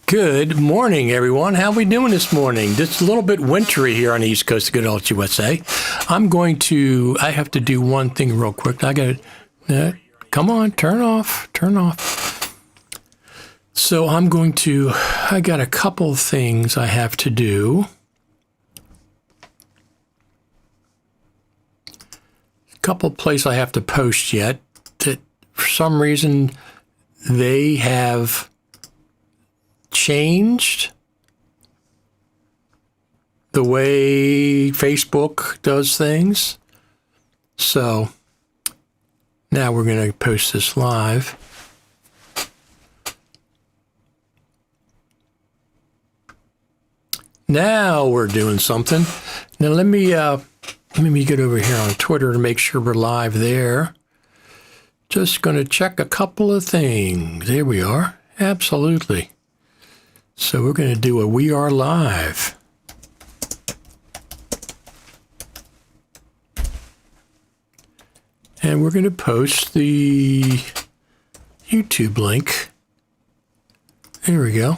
Good morning, everyone. How are we doing this morning? It's a little bit wintry here on the East Coast of good old USA. I have to do one thing real quick. Come on, turn off. So I got a couple things I have to do. A couple places I have to post yet that for some reason they have changed the way Facebook does things. So now we're going to post this live. Now we're doing something. Now let me get over here on Twitter to make sure we're live there. Just going to check a couple of things. There we are. Absolutely. So we're going to do a We Are Live. And we're going to post the YouTube link. There we go.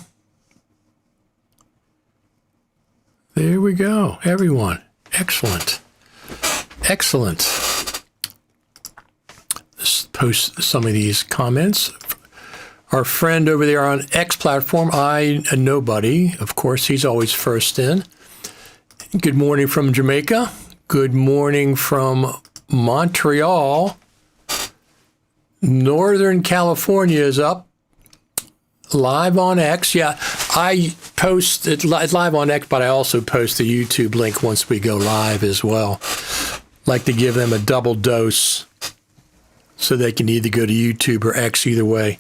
There we go, everyone. Excellent. Let's post some of these comments. Our friend over there on X platform, a nobody, of course, he's always first in. Good morning from Jamaica. Good morning from Montreal. Northern California is up. Live on X. Yeah, I post it live on X, but I also post the YouTube link once we go live as well. Like to give them a double dose so they can either go to YouTube or X, either way.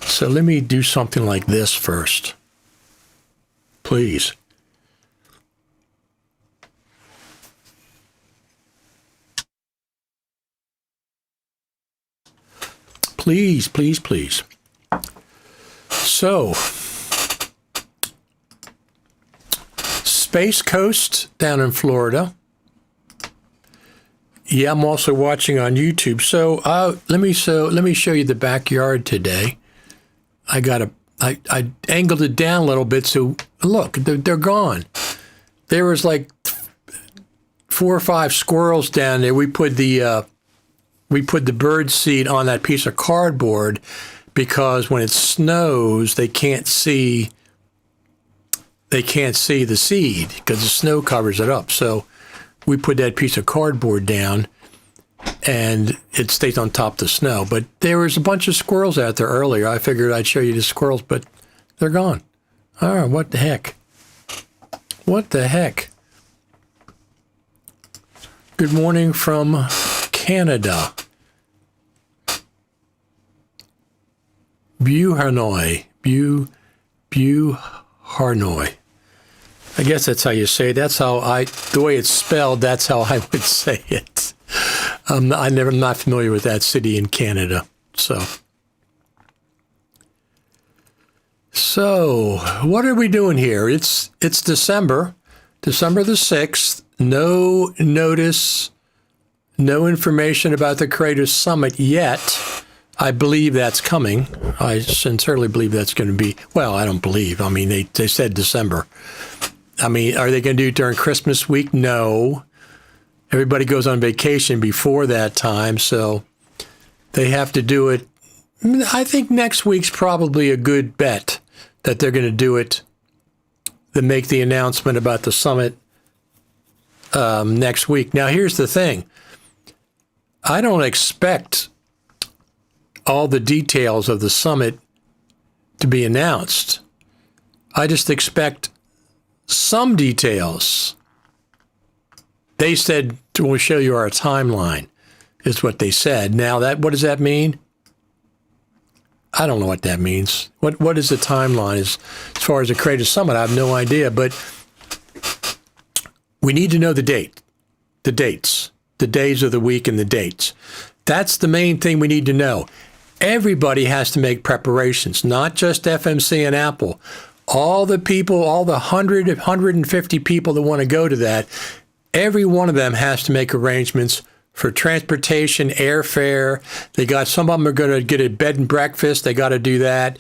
So let me do something like this first. Please. Please. So, Space Coast down in Florida. Yeah, I'm also watching on YouTube. So let me show you the backyard today. I angled it down a little bit, so look, they're gone. There was like 4 or 5 squirrels down there. We put the bird seed on that piece of cardboard because when it snows, they can't see the seed because the snow covers it up. So we put that piece of cardboard down and it stays on top of the snow. But there was a bunch of squirrels out there earlier. I figured I'd show you the squirrels, but they're gone. All right, what the heck? Good morning from Canada. Hanoi. Hanoi. I guess that's how you say it. That's how the way it's spelled, that's how I would say it. I'm not familiar with that city in Canada. So what are we doing here? It's December the 6th. No notice, no information about the Creators Summit yet. I believe that's coming. I sincerely believe that's going to be, well, I don't believe. I mean, they said December. I mean, are they going to do it during Christmas week? No. Everybody goes on vacation before that time, so they have to do it. I think next week's probably a good bet that they're going to do it, to make the announcement about the summit next week. Now, here's the thing. I don't expect all the details of the summit to be announced. I just expect some details. They said, we'll show you our timeline, is what they said. Now, what does that mean? I don't know what that means. What is the timeline as far as the Creative Summit? I have no idea, but we need to know the dates, the days of the week and the dates. That's the main thing we need to know. Everybody has to make preparations, not just FMC and Apple. All the people, all the 150 people that want to go to that, every one of them has to make arrangements for transportation, airfare. Some of them are going to get a bed and breakfast. They got to do that.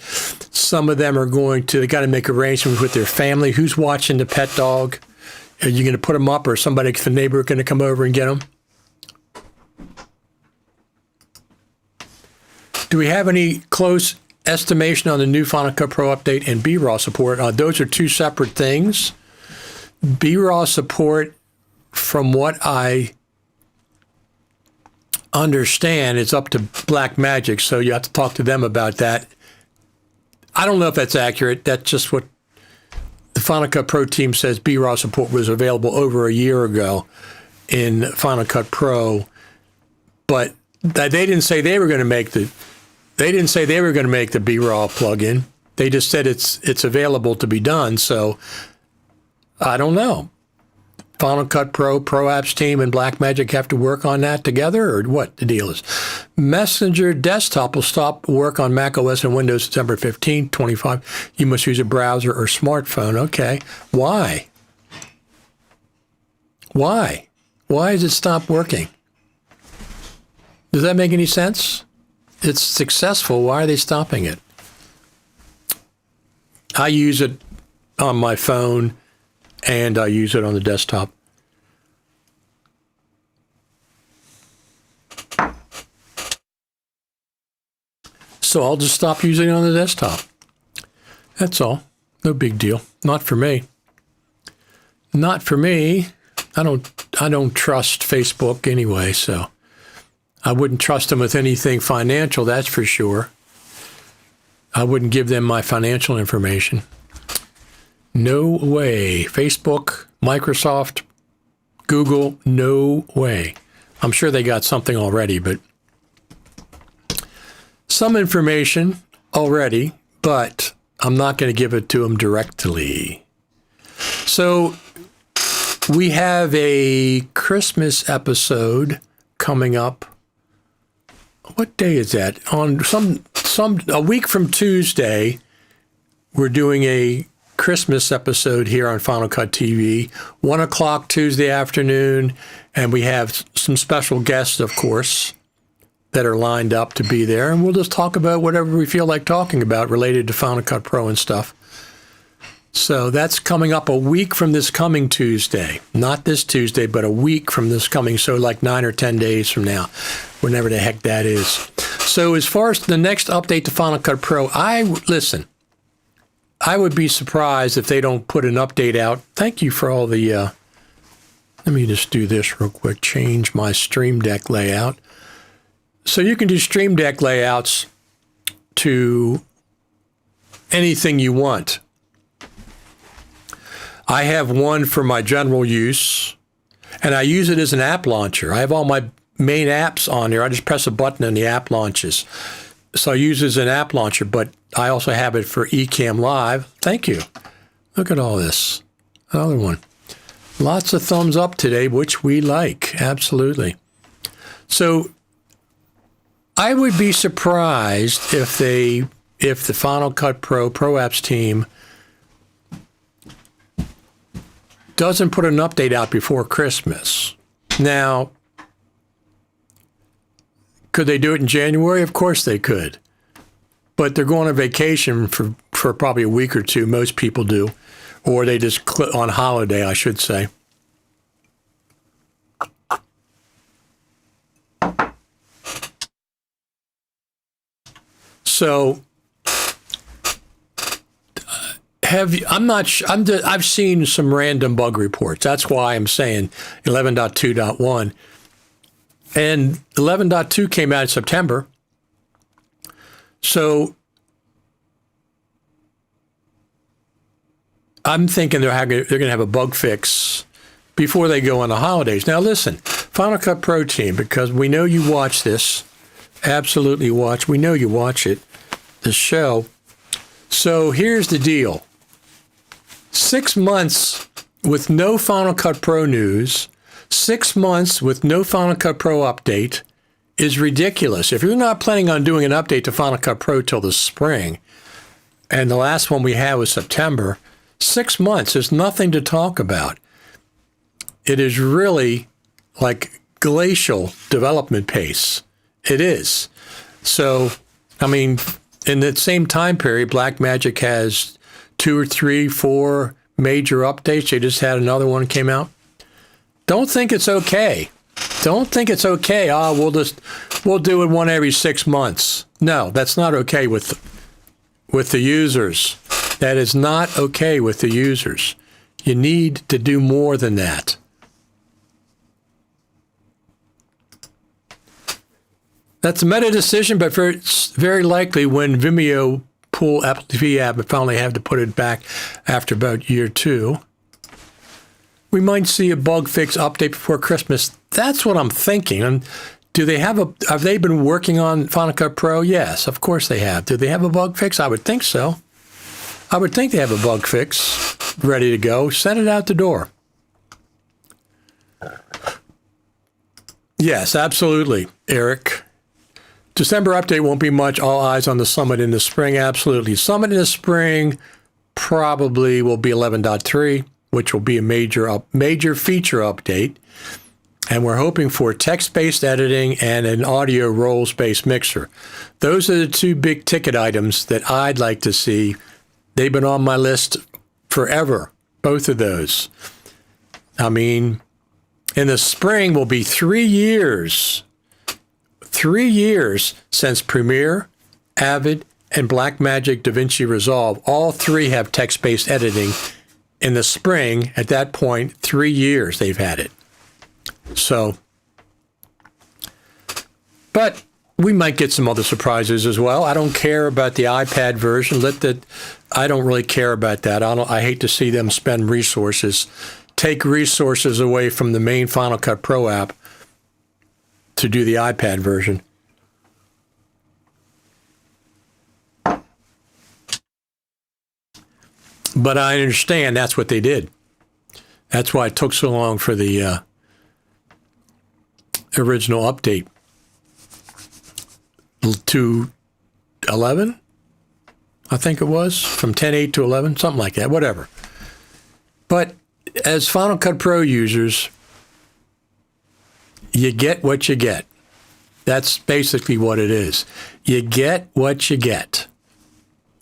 Some of them are they got to make arrangements with their family. Who's watching the pet dog? Are you going to put them up, or the neighbor going to come over and get them? Do we have any close estimation on the new Final Cut Pro update and BRAW support? Those are two separate things. BRAW support, from what I understand, is up to Blackmagic, so you have to talk to them about that. I don't know if that's accurate. That's just what the Final Cut Pro team says. BRAW support was available over a year ago in Final Cut Pro, but they didn't say they were going to make the BRAW plugin. They just said it's available to be done. So I don't know. Final Cut Pro, Pro Apps team, and Blackmagic have to work on that together, or what the deal is. Messenger Desktop will stop work on Mac OS and Windows September 15, 25. You must use a browser or smartphone. Okay. Why? Why does it stop working? Does that make any sense? It's successful. Why are they stopping it? I use it on my phone, and I use it on the desktop. So I'll just stop using it on the desktop. That's all. No big deal. Not for me. Not for me. I don't trust Facebook anyway, so I wouldn't trust them with anything financial, that's for sure. I wouldn't give them my financial information. No way. Facebook, Microsoft, Google, no way. I'm sure they got something already, but some information already, but I'm not going to give it to them directly. So we have a Christmas episode coming up. What day is that? On a week from Tuesday, we're doing a Christmas episode here on Final Cut TV, 1 o'clock Tuesday afternoon, and we have some special guests, of course, that are lined up to be there, and we'll just talk about whatever we feel like talking about related to Final Cut Pro and stuff. So that's coming up a week from this coming Tuesday. Not this Tuesday, but a week from this coming, so like 9 or 10 days from now, whenever the heck that is. So as far as the next update to Final Cut Pro, listen, I would be surprised if they don't put an update out. Thank you for all the, let me just do this real quick, change my Stream Deck layout. So you can do Stream Deck layouts to anything you want. I have one for my general use, and I use it as an app launcher. I have all my main apps on there. I just press a button and the app launches. So I use it as an app launcher, but I also have it for Ecamm Live. Thank you. Look at all this. Another one. Lots of thumbs up today, which we like. Absolutely. So I would be surprised if the Final Cut Pro Apps team doesn't put an update out before Christmas. Now, could they do it in January? Of course they could. But they're going on vacation for probably a week or two. Most people do. Or they just on holiday, I should say. So I've seen some random bug reports. That's why I'm saying 11.2.1. And 11.2 came out in September. So I'm thinking they're going to have a bug fix before they go on the holidays. Now listen, Final Cut Pro team, because we know you watch this. Absolutely watch. We know you watch it, the show. So here's the deal. 6 months with no Final Cut Pro news, 6 months with no Final Cut Pro update is ridiculous. If you're not planning on doing an update to Final Cut Pro till the spring, and the last one we had was September, 6 months is nothing to talk about. It is really like glacial development pace. It is. So, I mean, in that same time period, Blackmagic has 2 or 3, 4 major updates. They just had another one came out. Don't think it's okay. Don't think it's okay. We'll do it one every 6 months. No, that's not okay with the users. That is not okay with the users. You need to do more than that. That's a meta decision, but very likely when Vimeo pull Apple TV app and finally have to put it back after about year 2, we might see a bug fix update before Christmas. That's what I'm thinking. And have they been working on Final Cut Pro? Yes, of course they have. Do they have a bug fix? I would think so. I would think they have a bug fix ready to go. Send it out the door. Yes, absolutely, Eric. December update won't be much. All eyes on the Summit in the spring. Absolutely. Summit in the spring probably will be 11.3, which will be a major feature update. And we're hoping for text-based editing and an audio roles-based mixer. Those are the 2 big ticket items that I'd like to see. They've been on my list forever, both of those. I mean, in the spring will be 3 years. 3 years since Premiere, Avid, and Blackmagic DaVinci Resolve. All 3 have text-based editing. In the spring, at that point, 3 years they've had it. So, but we might get some other surprises as well. I don't care about the iPad version. I don't really care about that. I hate to see them spend resources, take resources away from the main Final Cut Pro app to do the iPad version. But I understand that's what they did. That's why it took so long for the original update to 11, I think it was, from 10.8 to 11, something like that, whatever. But as Final Cut Pro users, you get what you get. That's basically what it is. You get what you get.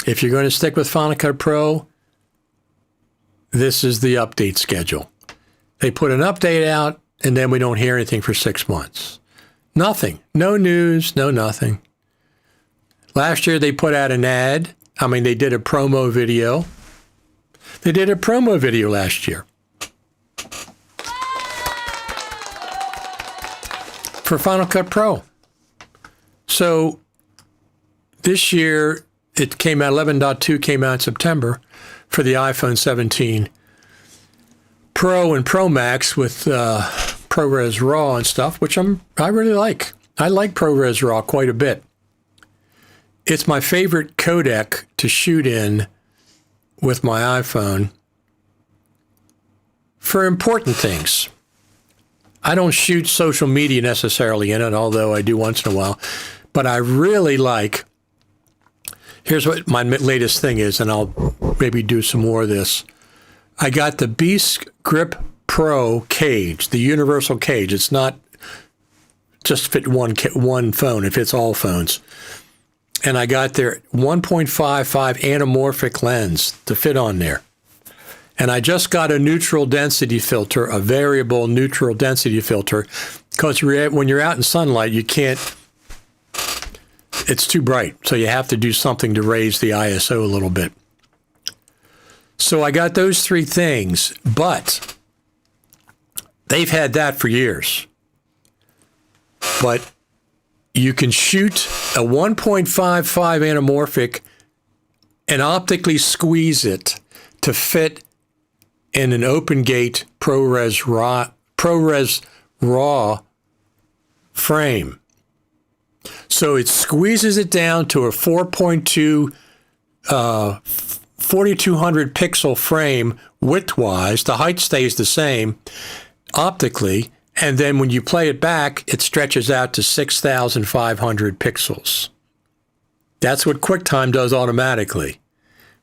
If you're going to stick with Final Cut Pro, this is the update schedule. They put an update out, and then we don't hear anything for 6 months. Nothing. No news, no nothing. Last year, they put out an ad. They did a promo video. They did a promo video last year for Final Cut Pro. So this year, it came out, 11.2 came out in September for the iPhone 17 Pro and Pro Max with ProRes RAW and stuff, which I really like. I like ProRes RAW quite a bit. It's my favorite codec to shoot in with my iPhone for important things. I don't shoot social media necessarily in it, although I do once in a while. But I really like, here's what my latest thing is, and I'll maybe do some more of this. I got the Beast Grip Pro cage, the universal cage. It's not just fit one phone, it fits all phones. And I got their 1.55 anamorphic lens to fit on there. And I just got a neutral density filter, a variable neutral density filter, because when you're out in sunlight, you can't, it's too bright. So you have to do something to raise the ISO a little bit. So I got those 3 things, but they've had that for years. But you can shoot a 1.55 anamorphic and optically squeeze it to fit in an open gate ProRes RAW frame. So it squeezes it down to a 4.2 4200 pixel frame width-wise. The height stays the same optically. And then when you play it back, it stretches out to 6,500 pixels. That's what QuickTime does automatically.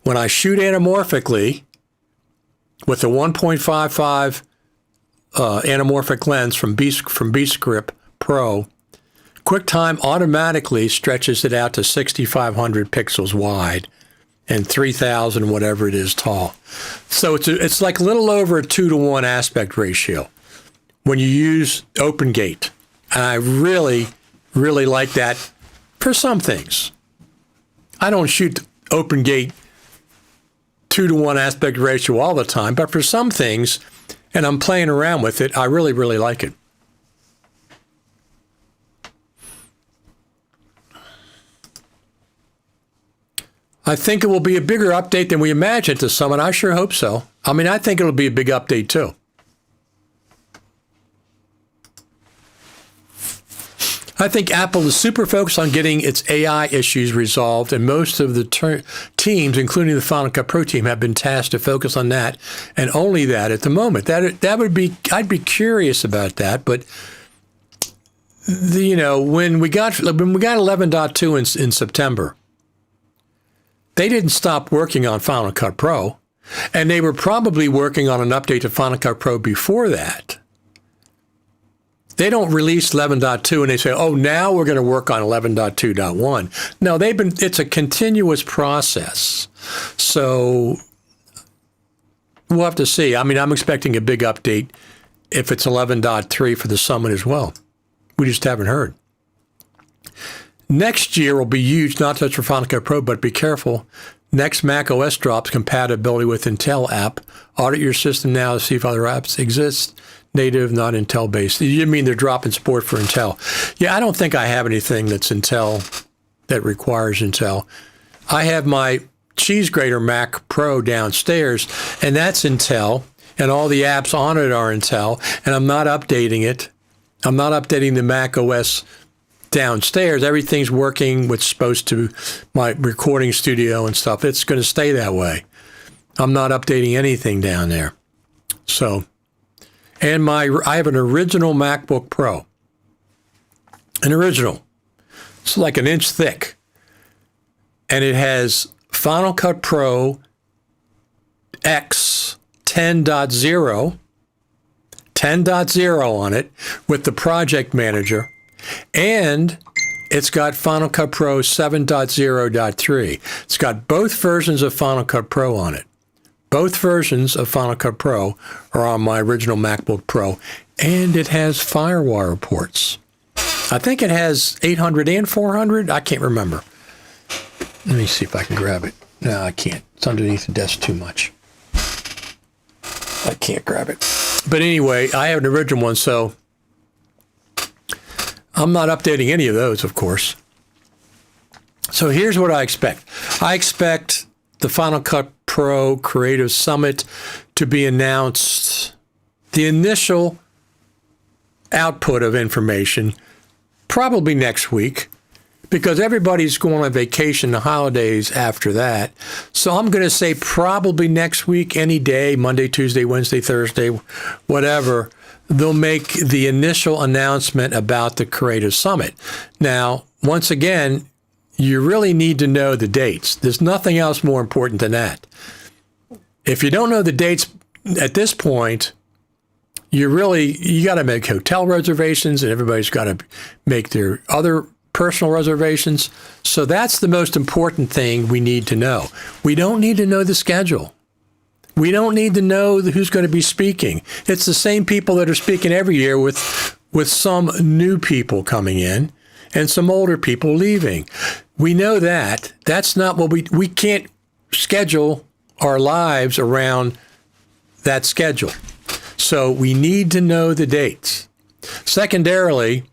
When I shoot anamorphically with the 1.55 anamorphic lens from Beast Grip Pro, QuickTime automatically stretches it out to 6,500 pixels wide and 3,000 whatever it is tall. So it's like a little over a 2-to-1 aspect ratio when you use OpenGate. And I really, really like that for some things. I don't shoot OpenGate 2-to-1 aspect ratio all the time, but for some things, and I'm playing around with it, I really, really like it. I think it will be a bigger update than we imagined to Summit. I sure hope so. I mean, I think it'll be a big update too. I think Apple is super focused on getting its AI issues resolved, and most of the teams, including the Final Cut Pro team, have been tasked to focus on that, and only that at the moment. That would be, I'd be curious about that, but when we got 11.2 in September, they didn't stop working on Final Cut Pro, and they were probably working on an update to Final Cut Pro before that. They don't release 11.2 and they say, oh, now we're going to work on 11.2.1. No, it's a continuous process. So we'll have to see. I mean, I'm expecting a big update if it's 11.3 for the Summit as well. We just haven't heard. Next year will be huge, not just for Final Cut Pro, but be careful. Next Mac OS drops compatibility with Intel app. Audit your system now to see if other apps exist. Native, not Intel-based. You mean they're dropping support for Intel? Yeah, I don't think I have anything that's Intel that requires Intel. I have my cheese grater Mac Pro downstairs, and that's Intel, and all the apps on it are Intel, and I'm not updating it. I'm not updating the Mac OS downstairs. Everything's working what's supposed to, my recording studio and stuff. It's going to stay that way. I'm not updating anything down there. So, and I have an original MacBook Pro. An original. It's like an inch thick. And it has Final Cut Pro X 10.0 on it with the project manager. And it's got Final Cut Pro 7.0.3. It's got both versions of Final Cut Pro on it. Both versions of Final Cut Pro are on my original MacBook Pro, and it has FireWire ports. I think it has 800 and 400. I can't remember. Let me see if I can grab it. No, I can't. It's underneath the desk too much. I can't grab it. But anyway, I have an original one, so I'm not updating any of those, of course. So here's what I expect. I expect the Final Cut Pro Creative Summit to be announced, the initial output of information, probably next week, because everybody's going on vacation, the holidays after that. So I'm going to say probably next week, any day, Monday, Tuesday, Wednesday, Thursday, whatever, they'll make the initial announcement about the Creative Summit. Now, once again, you really need to know the dates. There's nothing else more important than that. If you don't know the dates at this point, you got to make hotel reservations, and everybody's got to make their other personal reservations. So that's the most important thing we need to know. We don't need to know the schedule. We don't need to know who's going to be speaking. It's the same people that are speaking every year with some new people coming in and some older people leaving. We know that. That's not what we can't schedule our lives around that schedule. So we need to know the dates. Secondarily,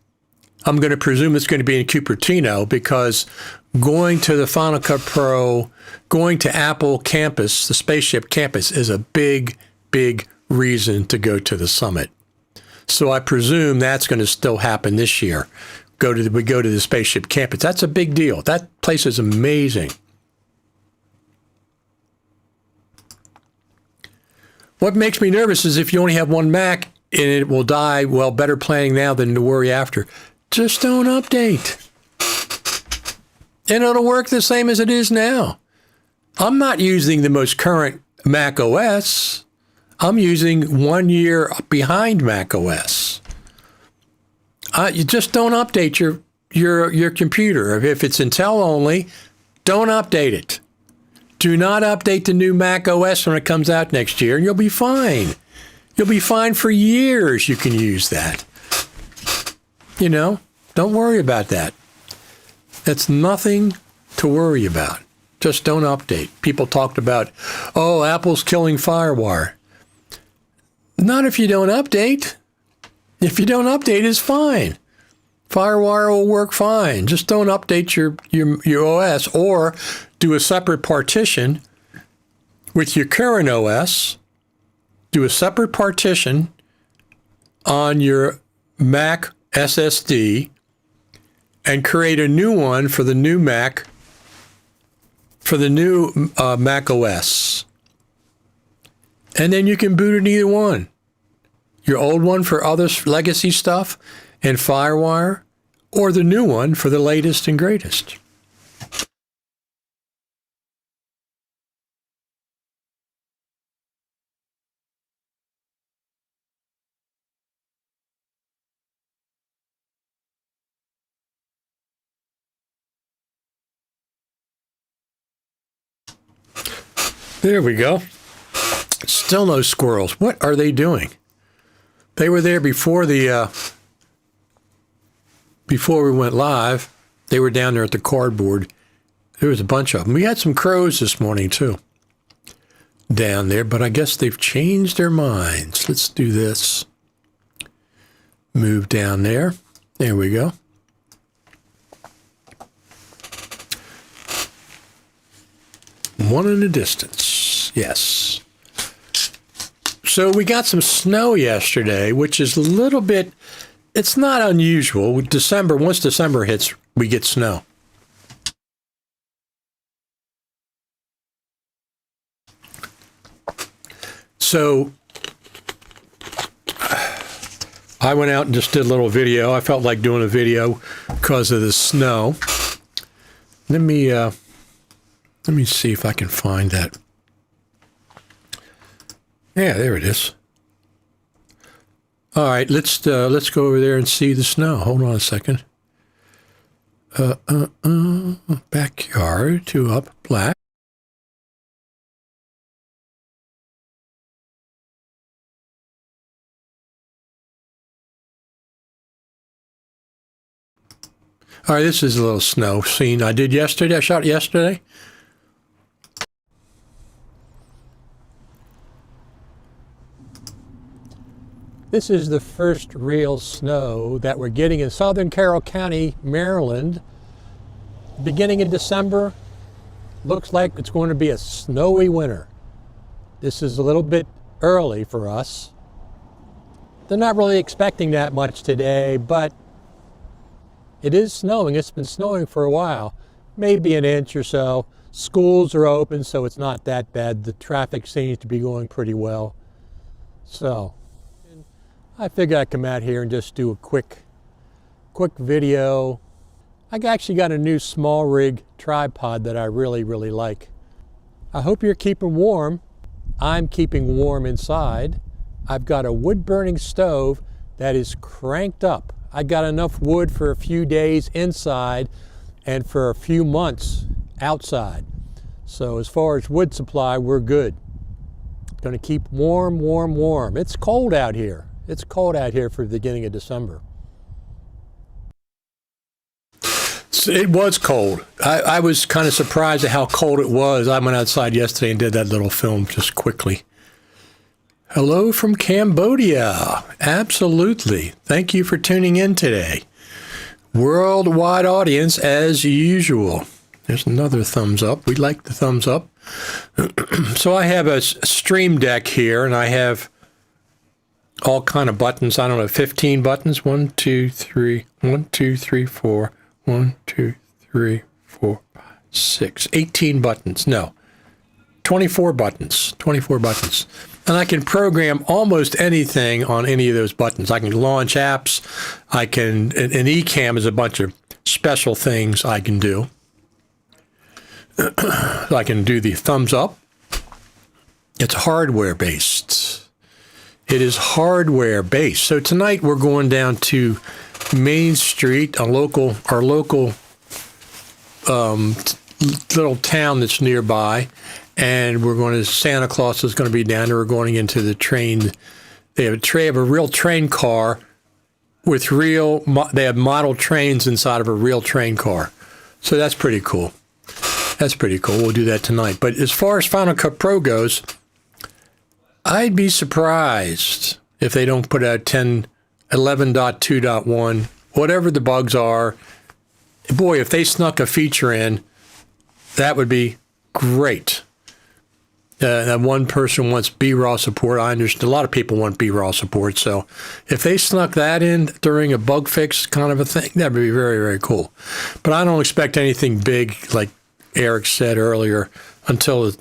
I'm going to presume it's going to be in Cupertino because going to the Final Cut Pro, going to Apple campus, the Spaceship campus, is a big, big reason to go to the summit. So I presume that's going to still happen this year. We go to the Spaceship campus. That's a big deal. That place is amazing. What makes me nervous is if you only have one Mac and it will die, well, better planning now than to worry after. Just don't update. And it'll work the same as it is now. I'm not using the most current Mac OS. I'm using 1 year behind Mac OS. You just don't update your computer. If it's Intel only, don't update it. Do not update the new Mac OS when it comes out next year, and you'll be fine. You'll be fine for years. You can use that. You know, don't worry about that. That's nothing to worry about. Just don't update. People talked about, oh, Apple's killing FireWire. Not if you don't update. If you don't update, it's fine. FireWire will work fine. Just don't update your OS, or do a separate partition with your current OS. Do a separate partition on your Mac SSD and create a new one for the new Mac, for the new Mac OS. And then you can boot it either one. Your old one for other legacy stuff and FireWire, or the new one for the latest and greatest. There we go. Still no squirrels. What are they doing? They were there before before we went live. They were down there at the cardboard. There was a bunch of them. We had some crows this morning too down there, but I guess they've changed their minds. Let's do this. Move down there. There we go. One in the distance. Yes. So we got some snow yesterday, which is a little bit, it's not unusual. With December, once December hits, we get snow. So I went out and just did a little video. I felt like doing a video because of the snow. Let me see if I can find that. Yeah, there it is. All right, let's go over there and see the snow. Hold on a second. Backyard to up black. All right, this is a little snow scene I did yesterday. I shot yesterday. This is the first real snow that we're getting in southern Carroll County, Maryland. Beginning in December, looks like it's going to be a snowy winter. This is a little bit early for us. They're not really expecting that much today, but it is snowing. It's been snowing for a while, maybe an inch or so. Schools are open, so it's not that bad. The traffic seems to be going pretty well. So I figured I'd come out here and just do a quick video. I actually got a new small rig tripod that I really like. I hope you're keeping warm. I'm keeping warm inside. I've got a wood burning stove that is cranked up. I got enough wood for a few days inside and for a few months outside. So as far as wood supply, we're good. Going to keep warm. It's cold out here. It's cold out here for the beginning of December. It was cold. I was kind of surprised at how cold it was. I went outside yesterday and did that little film just quickly. Hello from Cambodia. Absolutely. Thank you for tuning in today. Worldwide audience as usual. There's another thumbs up. We like the thumbs up. So I have a stream deck here, and I have all kind of buttons. I don't know, 15 buttons. 1, 2, 3, 1, 2, 3, 4, 1, 2, 3, 4, 5, 6, 18 buttons. No, 24 buttons. 24 buttons. And I can program almost anything on any of those buttons. I can launch apps. An eCam is a bunch of special things I can do. I can do the thumbs up. It's hardware based. It is hardware based. So tonight we're going down to Main Street, our local little town that's nearby, and Santa Claus is going to be down there. We're going into the train. They have a real train car with they have model trains inside of a real train car. So that's pretty cool. That's pretty cool. We'll do that tonight. But as far as Final Cut Pro goes, I'd be surprised if they don't put out 11.2.1, whatever the bugs are. Boy, if they snuck a feature in, that would be great. That one person wants BRAW support. I understand a lot of people want BRAW support. So if they snuck that in during a bug fix kind of a thing, that would be very, very cool. But I don't expect anything big, like Eric said earlier, until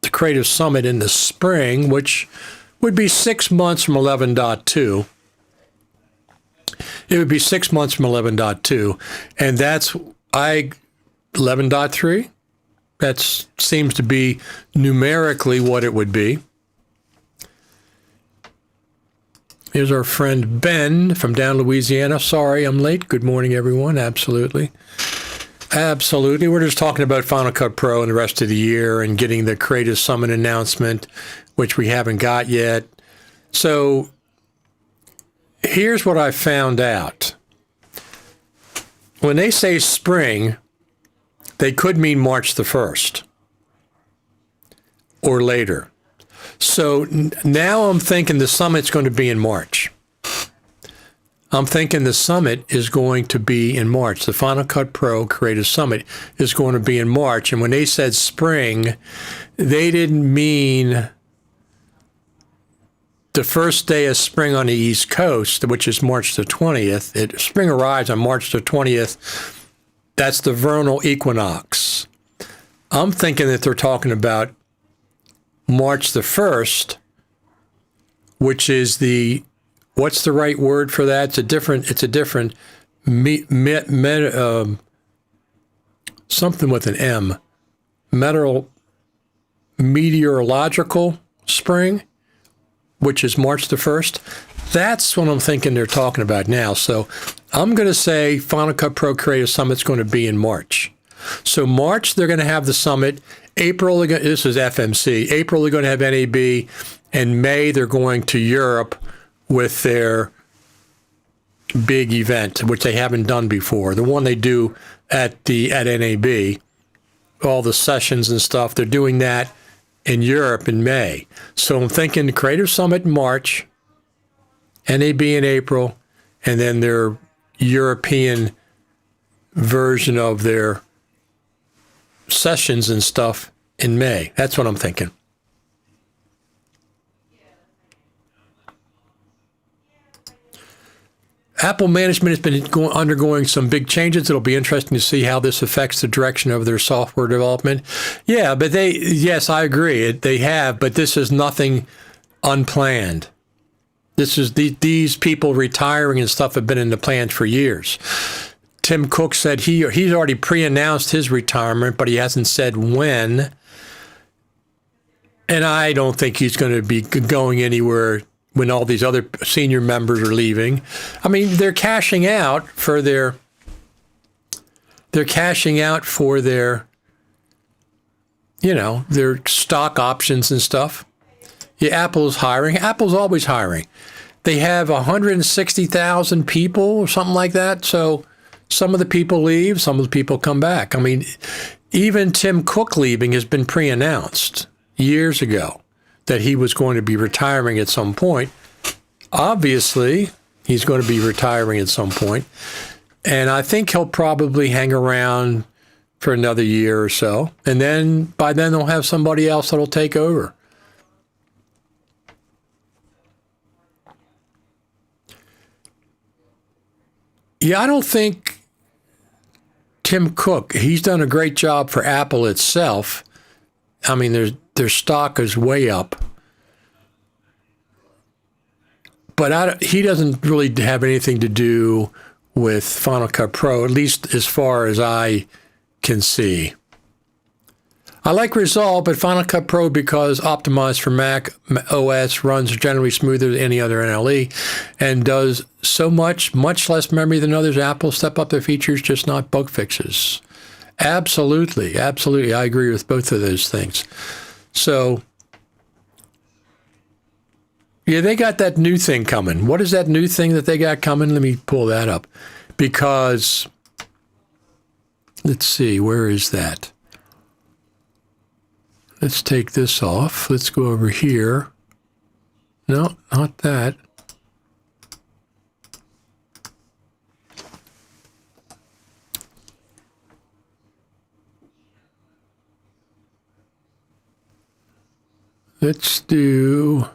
the Creative Summit in the spring, which would be 6 months from 11.2. It would be 6 months from 11.2. And that's 11.3. That seems to be numerically what it would be. Here's our friend Ben from down Louisiana. Sorry, I'm late. Good morning, everyone. Absolutely. Absolutely. We're just talking about Final Cut Pro and the rest of the year and getting the Creative Summit announcement, which we haven't got yet. So here's what I found out. When they say spring, they could mean March the 1st or later. So now I'm thinking the summit's going to be in March. I'm thinking the summit is going to be in March. The Final Cut Pro Creative Summit is going to be in March. And when they said spring, they didn't mean the first day of spring on the East Coast, which is March the 20th. Spring arrives on March the 20th. That's the vernal equinox. I'm thinking that they're talking about March the 1st, which is what's the right word for that? It's a different something with an M. Meteorological spring, which is March the 1st. That's what I'm thinking they're talking about now. So I'm going to say Final Cut Pro Creative Summit's going to be in March. So March, they're going to have the summit. April, this is FMC. April, they're going to have NAB. And May, they're going to Europe with their big event, which they haven't done before. The one they do at NAB, all the sessions and stuff, they're doing that in Europe in May. So I'm thinking Creative Summit in March, NAB in April, and then their European version of their sessions and stuff in May. That's what I'm thinking. Apple management has been undergoing some big changes. It'll be interesting to see how this affects the direction of their software development. Yeah, but yes, I agree. They have, but this is nothing unplanned. This is these people retiring and stuff have been in the plans for years. Tim Cook said he's already pre-announced his retirement, but he hasn't said when. And I don't think he's going to be going anywhere when all these other senior members are leaving. I mean, they're cashing out for their stock options and stuff. Yeah, Apple's hiring. Apple's always hiring. They have 160,000 people or something like that. So some of the people leave, some of the people come back. I mean, even Tim Cook leaving has been pre-announced years ago that he was going to be retiring at some point. Obviously, he's going to be retiring at some point. And I think he'll probably hang around for another year or so. And then by then they'll have somebody else that'll take over. Yeah, I don't think Tim Cook, he's done a great job for Apple itself. I mean, their stock is way up. But he doesn't really have anything to do with Final Cut Pro, at least as far as I can see. I like Resolve, but Final Cut Pro, because optimized for Mac OS, runs generally smoother than any other NLE and does so much less memory than others. Apple step up their features, just not bug fixes. Absolutely. I agree with both of those things. So, yeah, they got that new thing coming. What is that new thing that they got coming? Let me pull that up. Because, let's see, where is that? Let's take this off. Let's go over here. No, not that. Let's do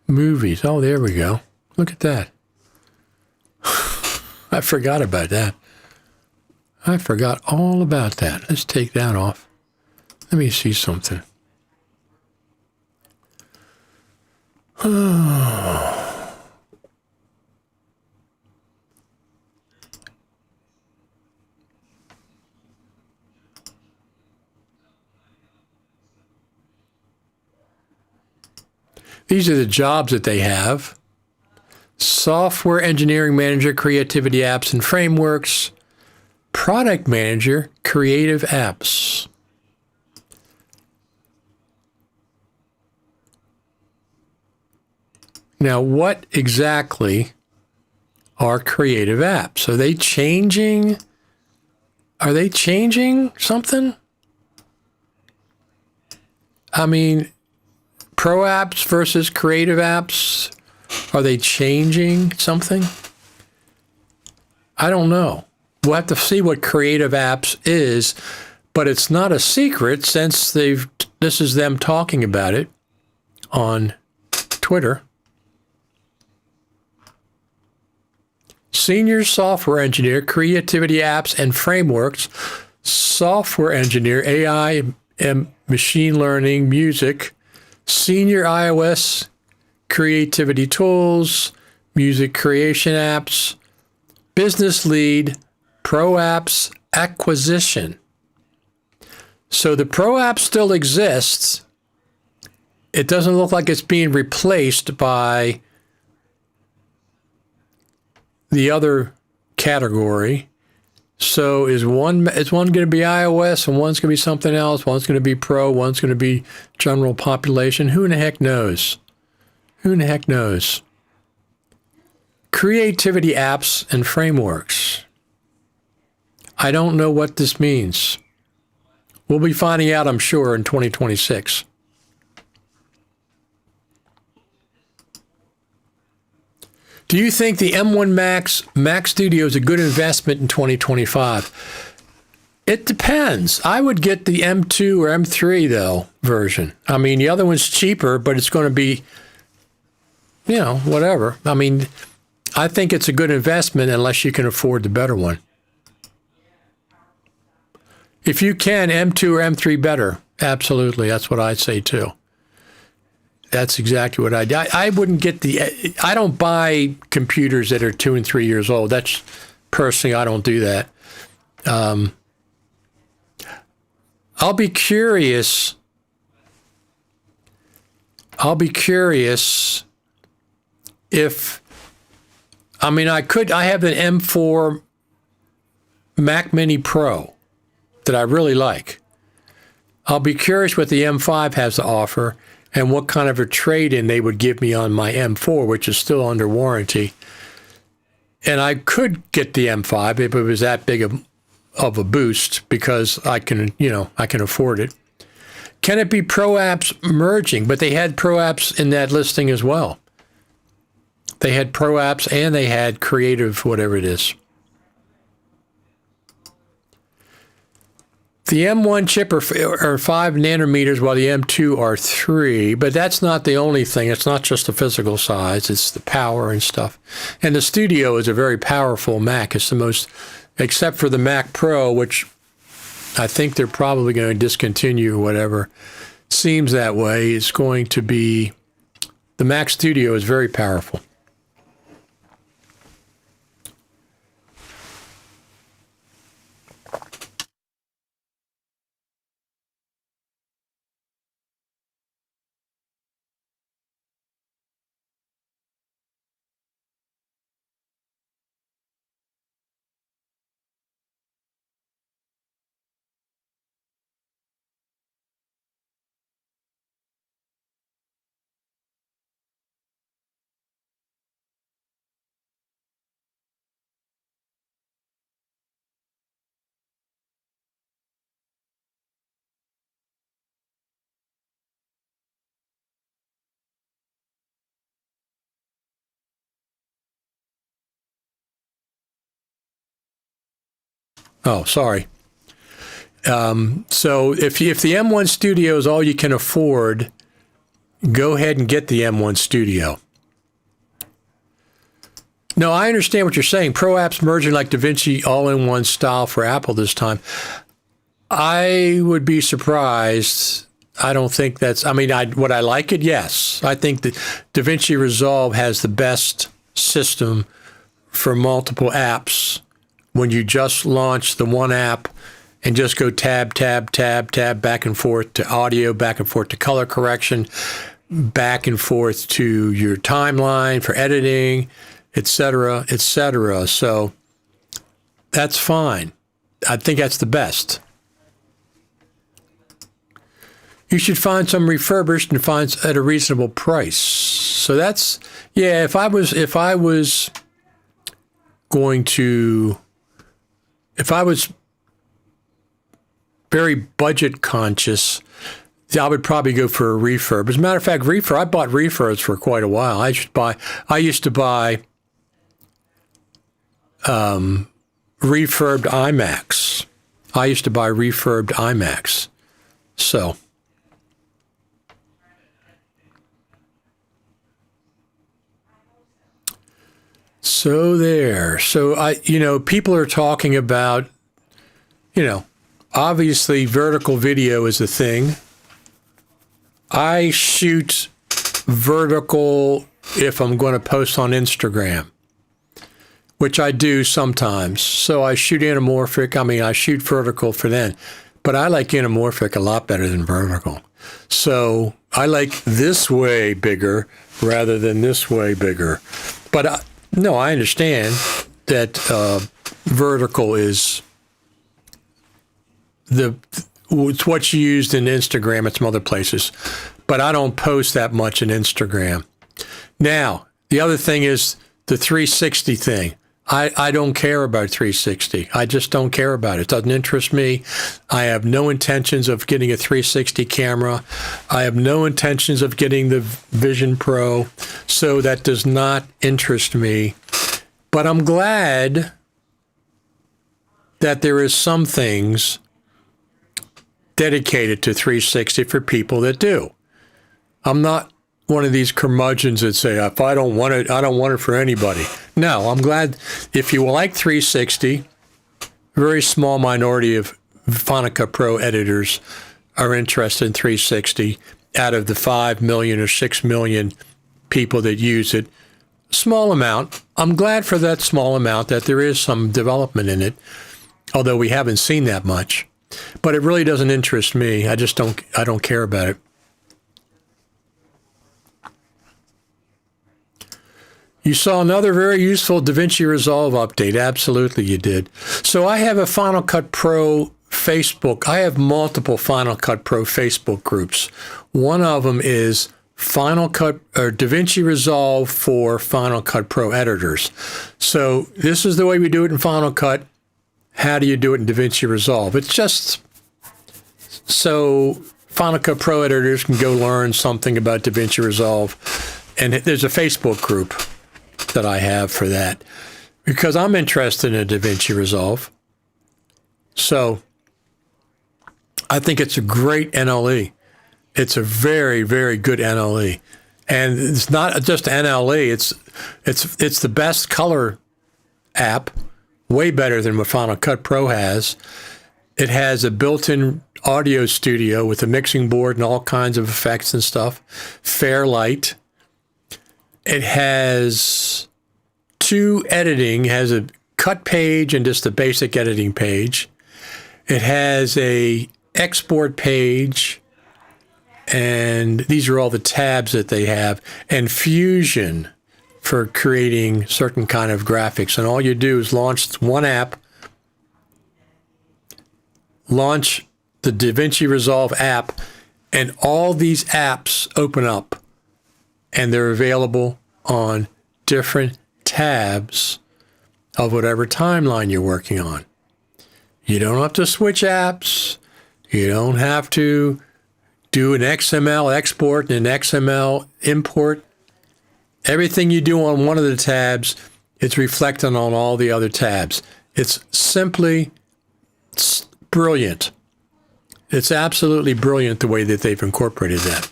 movies. Oh, there we go. Look at that. I forgot about that. I forgot all about that. Let's take that off. Let me see something. These are the jobs that they have. Software engineering manager, creativity apps and frameworks. Product manager, creative apps. Now, what exactly are creative apps? Are they changing? Are they changing something? I mean, pro apps versus creative apps, are they changing something? I don't know. We'll have to see what creative apps is, but it's not a secret since this is them talking about it on Twitter. Senior software engineer, creativity apps and frameworks, software engineer, AI and machine learning, music, senior iOS creativity tools, music creation apps, business lead, pro apps acquisition. So the pro app still exists. It doesn't look like it's being replaced by the other category. So is one going to be iOS and one's going to be something else? One's going to be pro, one's going to be general population. Who in the heck knows? Who in the heck knows? Creativity apps and frameworks. I don't know what this means. We'll be finding out, I'm sure, in 2026. Do you think the M1 Mac Studio is a good investment in 2025? It depends. I would get the M2 or M3, though, version. I mean, the other one's cheaper, but it's going to be, whatever. I mean, I think it's a good investment unless you can afford the better one. If you can, M2 or M3 better. Absolutely. That's what I'd say, too. That's exactly what I wouldn't get I don't buy computers that are 2 and 3 years old. That's personally, I don't do that. I'll be curious. If, I have an M4 Mac Mini Pro that I really like. I'll be curious what the M5 has to offer and what kind of a trade-in they would give me on my M4, which is still under warranty. And I could get the M5 if it was that big of a boost because I can afford it. Can it be pro apps merging? But they had pro apps in that listing as well. They had pro apps and they had creative, whatever it is. The M1 chip are 5 nanometers, while the M2 are 3. But that's not the only thing. It's not just the physical size. It's the power and stuff. And the Studio is a very powerful Mac. It's the most, except for the Mac Pro, which I think they're probably going to discontinue or whatever. Seems that way. It's going to be, the Mac Studio is very powerful. Oh, sorry. So if the M1 Studio is all you can afford, go ahead and get the M1 Studio. No, I understand what you're saying. Pro apps merging like DaVinci all-in-one style for Apple this time. I would be surprised. I don't think that's, would I like it? Yes. I think that DaVinci Resolve has the best system for multiple apps when you just launch the one app and just go tab, tab, tab, tab, back and forth to audio, back and forth to color correction, back and forth to your timeline for editing, et cetera, et cetera. So that's fine. I think that's the best. You should find some refurbished and find at a reasonable price. So that's, yeah, if I was very budget conscious, I would probably go for a refurb. As a matter of fact, I bought refurbs for quite a while. I used to buy refurbed iMacs. So there. So people are talking about, obviously vertical video is a thing. I shoot vertical if I'm going to post on Instagram, which I do sometimes. So I shoot anamorphic. I shoot vertical for then, but I like anamorphic a lot better than vertical. So I like this way bigger rather than this way bigger. But no, I understand that vertical is it's what's used in Instagram and some other places, but I don't post that much in Instagram. Now, the other thing is the 360 thing. I don't care about 360. I just don't care about it. It doesn't interest me. I have no intentions of getting a 360 camera. I have no intentions of getting the Vision Pro, so that does not interest me. But I'm glad that there is some things dedicated to 360 for people that do. I'm not one of these curmudgeons that say, if I don't want it, I don't want it for anybody. No, I'm glad if you like 360, a very small minority of Final Cut Pro editors are interested in 360 out of the 5 million or 6 million people that use it. Small amount. I'm glad for that small amount that there is some development in it, although we haven't seen that much. But it really doesn't interest me. I don't care about it. You saw another very useful DaVinci Resolve update. Absolutely, you did. So I have a Final Cut Pro Facebook. I have multiple Final Cut Pro Facebook groups. One of them is Final Cut or DaVinci Resolve for Final Cut Pro editors. So this is the way we do it in Final Cut. How do you do it in DaVinci Resolve? It's just so Final Cut Pro editors can go learn something about DaVinci Resolve. And there's a Facebook group that I have for that because I'm interested in DaVinci Resolve. So I think it's a great NLE. It's a very, very good NLE. And it's not just NLE, it's the best color app, way better than what Final Cut Pro has. It has a built-in audio studio with a mixing board and all kinds of effects and stuff. Fairlight. It has has a cut page and just a basic editing page. It has a export page, and these are all the tabs that they have, and Fusion for creating certain kind of graphics. And all you do is launch one app, launch the DaVinci Resolve app, and all these apps open up, and they're available on different tabs of whatever timeline you're working on. You don't have to switch apps. You don't have to do an XML export and an XML import. Everything you do on one of the tabs, it's reflected on all the other tabs. It's simply It's brilliant. It's absolutely brilliant the way that they've incorporated that.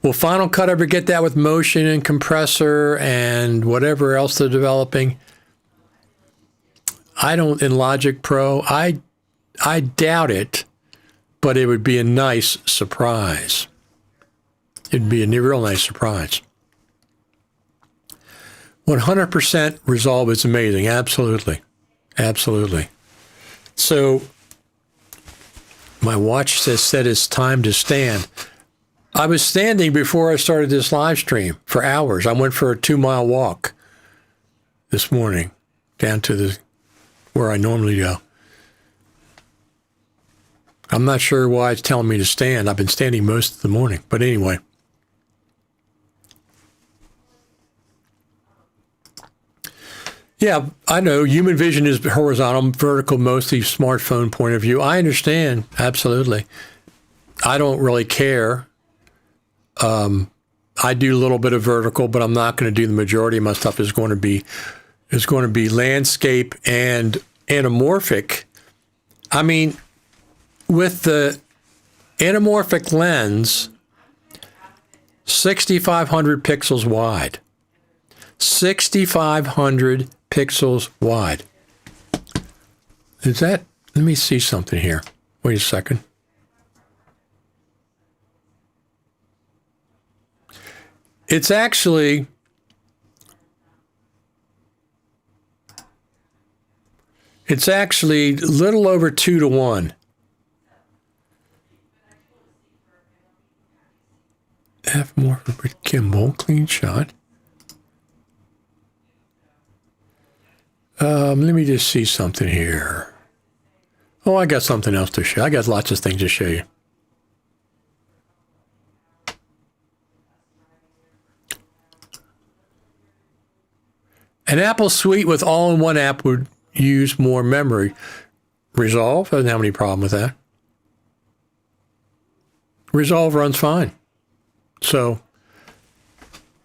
Will Final Cut ever get that with motion and compressor and whatever else they're developing? I don't, in Logic Pro, I doubt it, but it would be a nice surprise. It'd be a real nice surprise. 100% Resolve is amazing. Absolutely. Absolutely. So my watch said it's time to stand. I was standing before I started this live stream for hours. I went for a 2-mile walk this morning down to where I normally go. I'm not sure why it's telling me to stand. I've been standing most of the morning. But anyway. Yeah, I know human vision is horizontal, vertical, mostly smartphone point of view. I understand. Absolutely. I don't really care. I do a little bit of vertical, but I'm not going to do the majority of my stuff is going to be landscape and anamorphic. I mean, with the anamorphic lens, 6,500 pixels wide. 6,500 pixels wide. Is that, let me see something here. Wait a second. It's actually a little over 2 to 1. F more for Kimball, clean shot. Let me just see something here. Oh, I got something else to show. I got lots of things to show you. An Apple suite with all-in-one app would use more memory. Resolve doesn't have any problem with that. Resolve runs fine. So,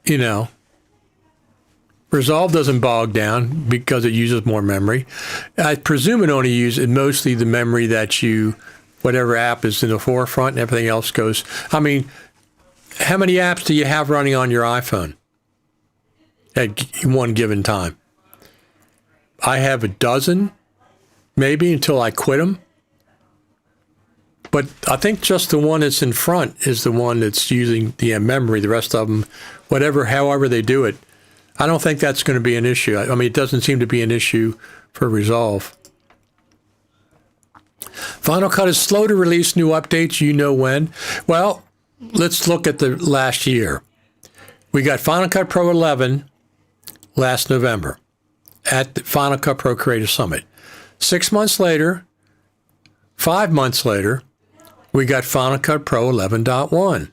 you know, Resolve doesn't bog down because it uses more memory. I presume it only uses mostly the memory that whatever app is in the forefront and everything else goes. I mean, how many apps do you have running on your iPhone at one given time? I have a dozen, maybe, until I quit them. But I think just the one that's in front is the one that's using the memory. The rest of them, however they do it, I don't think that's going to be an issue. I mean, it doesn't seem to be an issue for Resolve. Final Cut is slow to release new updates. You know when. Well, let's look at the last year. We got Final Cut Pro 11 last November at the Final Cut Pro Creative Summit. 5 months later, we got Final Cut Pro 11.1,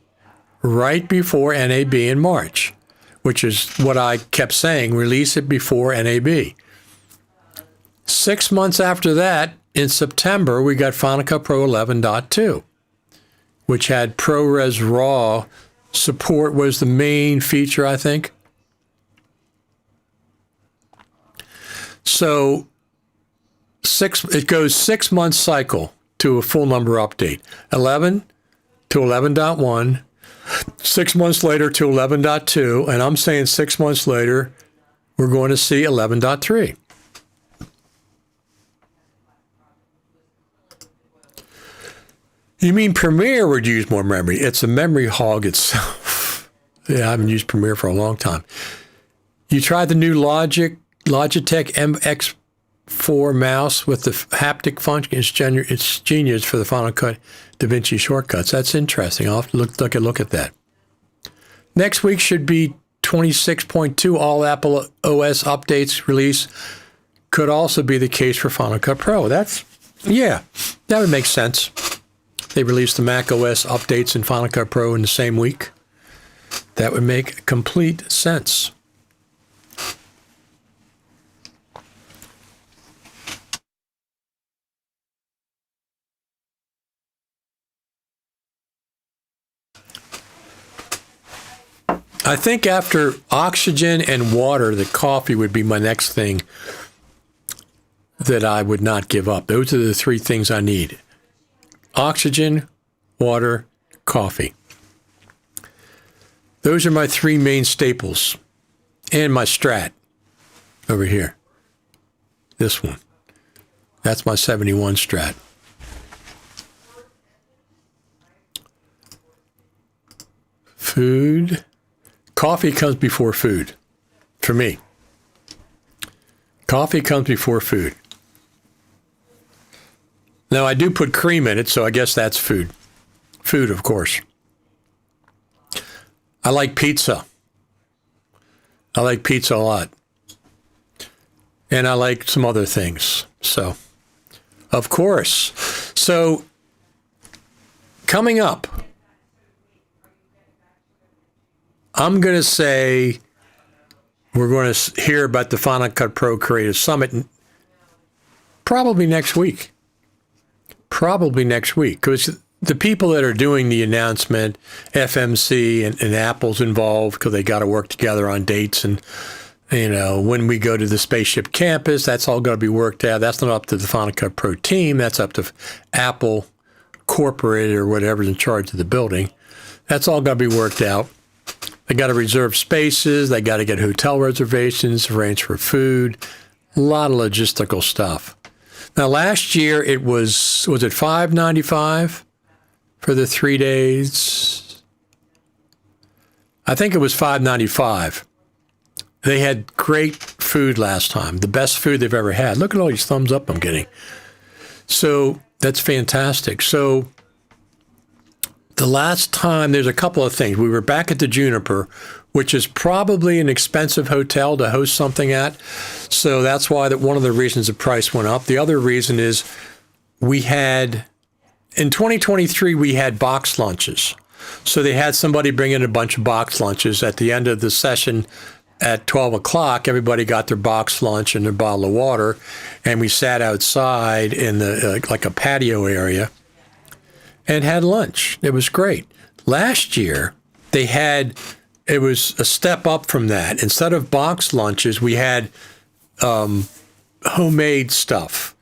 right before NAB in March, which is what I kept saying, release it before NAB. 6 months after that, in September, we got Final Cut Pro 11.2, which had ProRes RAW support was the main feature, I think. So it goes 6 month cycle to a full number update. 11 to 11.1, 6 months later to 11.2, and I'm saying 6 months later, we're going to see 11.3. You mean Premiere would use more memory? It's a memory hog itself. Yeah, I haven't used Premiere for a long time. You tried the new Logitech MX4 mouse with the haptic function. It's genius for the Final Cut DaVinci shortcuts. That's interesting. I'll have to look at that. Next week should be 26.2 all Apple OS updates release. Could also be the case for Final Cut Pro. That would make sense. They released the Mac OS updates in Final Cut Pro in the same week. That would make complete sense. I think after oxygen and water, the coffee would be my next thing. that I would not give up. Those are the three things I need: oxygen, water, coffee. Those are my three main staples. And my Strat over here. This one. That's my 71 Strat. Food. Coffee comes before food. For me. Coffee comes before food. Now, I do put cream in it, so I guess that's food. Food, of course. I like pizza. I like pizza a lot. And I like some other things. So, of course. So, coming up, I'm going to say we're going to hear about the Final Cut Pro Creative Summit probably next week. Probably next week. Because the people that are doing the announcement, FMC and Apple's involved because they got to work together on dates. And, when we go to the Spaceship Campus, that's all going to be worked out. That's not up to the Final Cut Pro team. That's up to Apple Corporate or whatever's in charge of the building. That's all going to be worked out. They got to reserve spaces. They got to get hotel reservations, arrange for food, a lot of logistical stuff. Now, last year it was it $5.95 for the 3 days? I think it was $5.95. They had great food last time, the best food they've ever had. Look at all these thumbs up I'm getting. So that's fantastic. So the last time, there's a couple of things. We were back at the Juniper, which is probably an expensive hotel to host something at. So that's why one of the reasons the price went up. The other reason is in 2023, we had box lunches. So they had somebody bring in a bunch of box lunches. At the end of the session at 12 o'clock, everybody got their box lunch and their bottle of water. And we sat outside in the like a patio area and had lunch. It was great. Last year, it was a step up from that. Instead of box lunches, we had homemade stuff.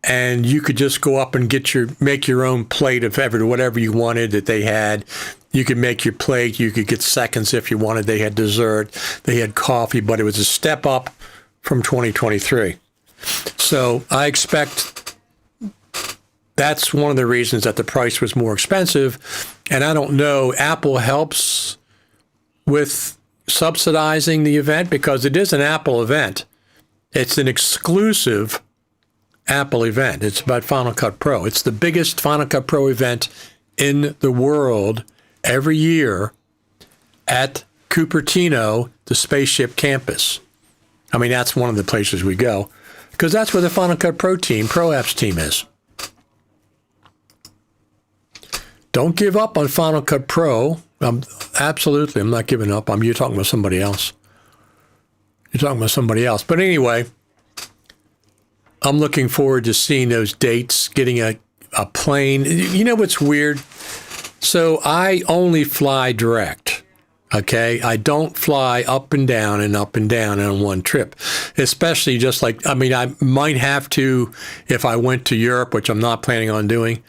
And you could just go up and make your own plate of whatever you wanted that they had. You could make your plate. You could get seconds if you wanted. They had dessert. They had coffee, but it was a step up from 2023. So I expect that's one of the reasons that the price was more expensive. And I don't know, Apple helps with subsidizing the event because it is an Apple event. It's an exclusive Apple event. It's about Final Cut Pro. It's the biggest Final Cut Pro event in the world every year at Cupertino, the Spaceship Campus. I mean, that's one of the places we go because that's where the Final Cut Pro team, Pro Apps team is. Don't give up on Final Cut Pro. Absolutely, I'm not giving up. You're talking about somebody else. But anyway, I'm looking forward to seeing those dates, getting a plane. You know what's weird? So I only fly direct, okay? I don't fly up and down on one trip, especially I might have to if I went to Europe, which I'm not planning on doing.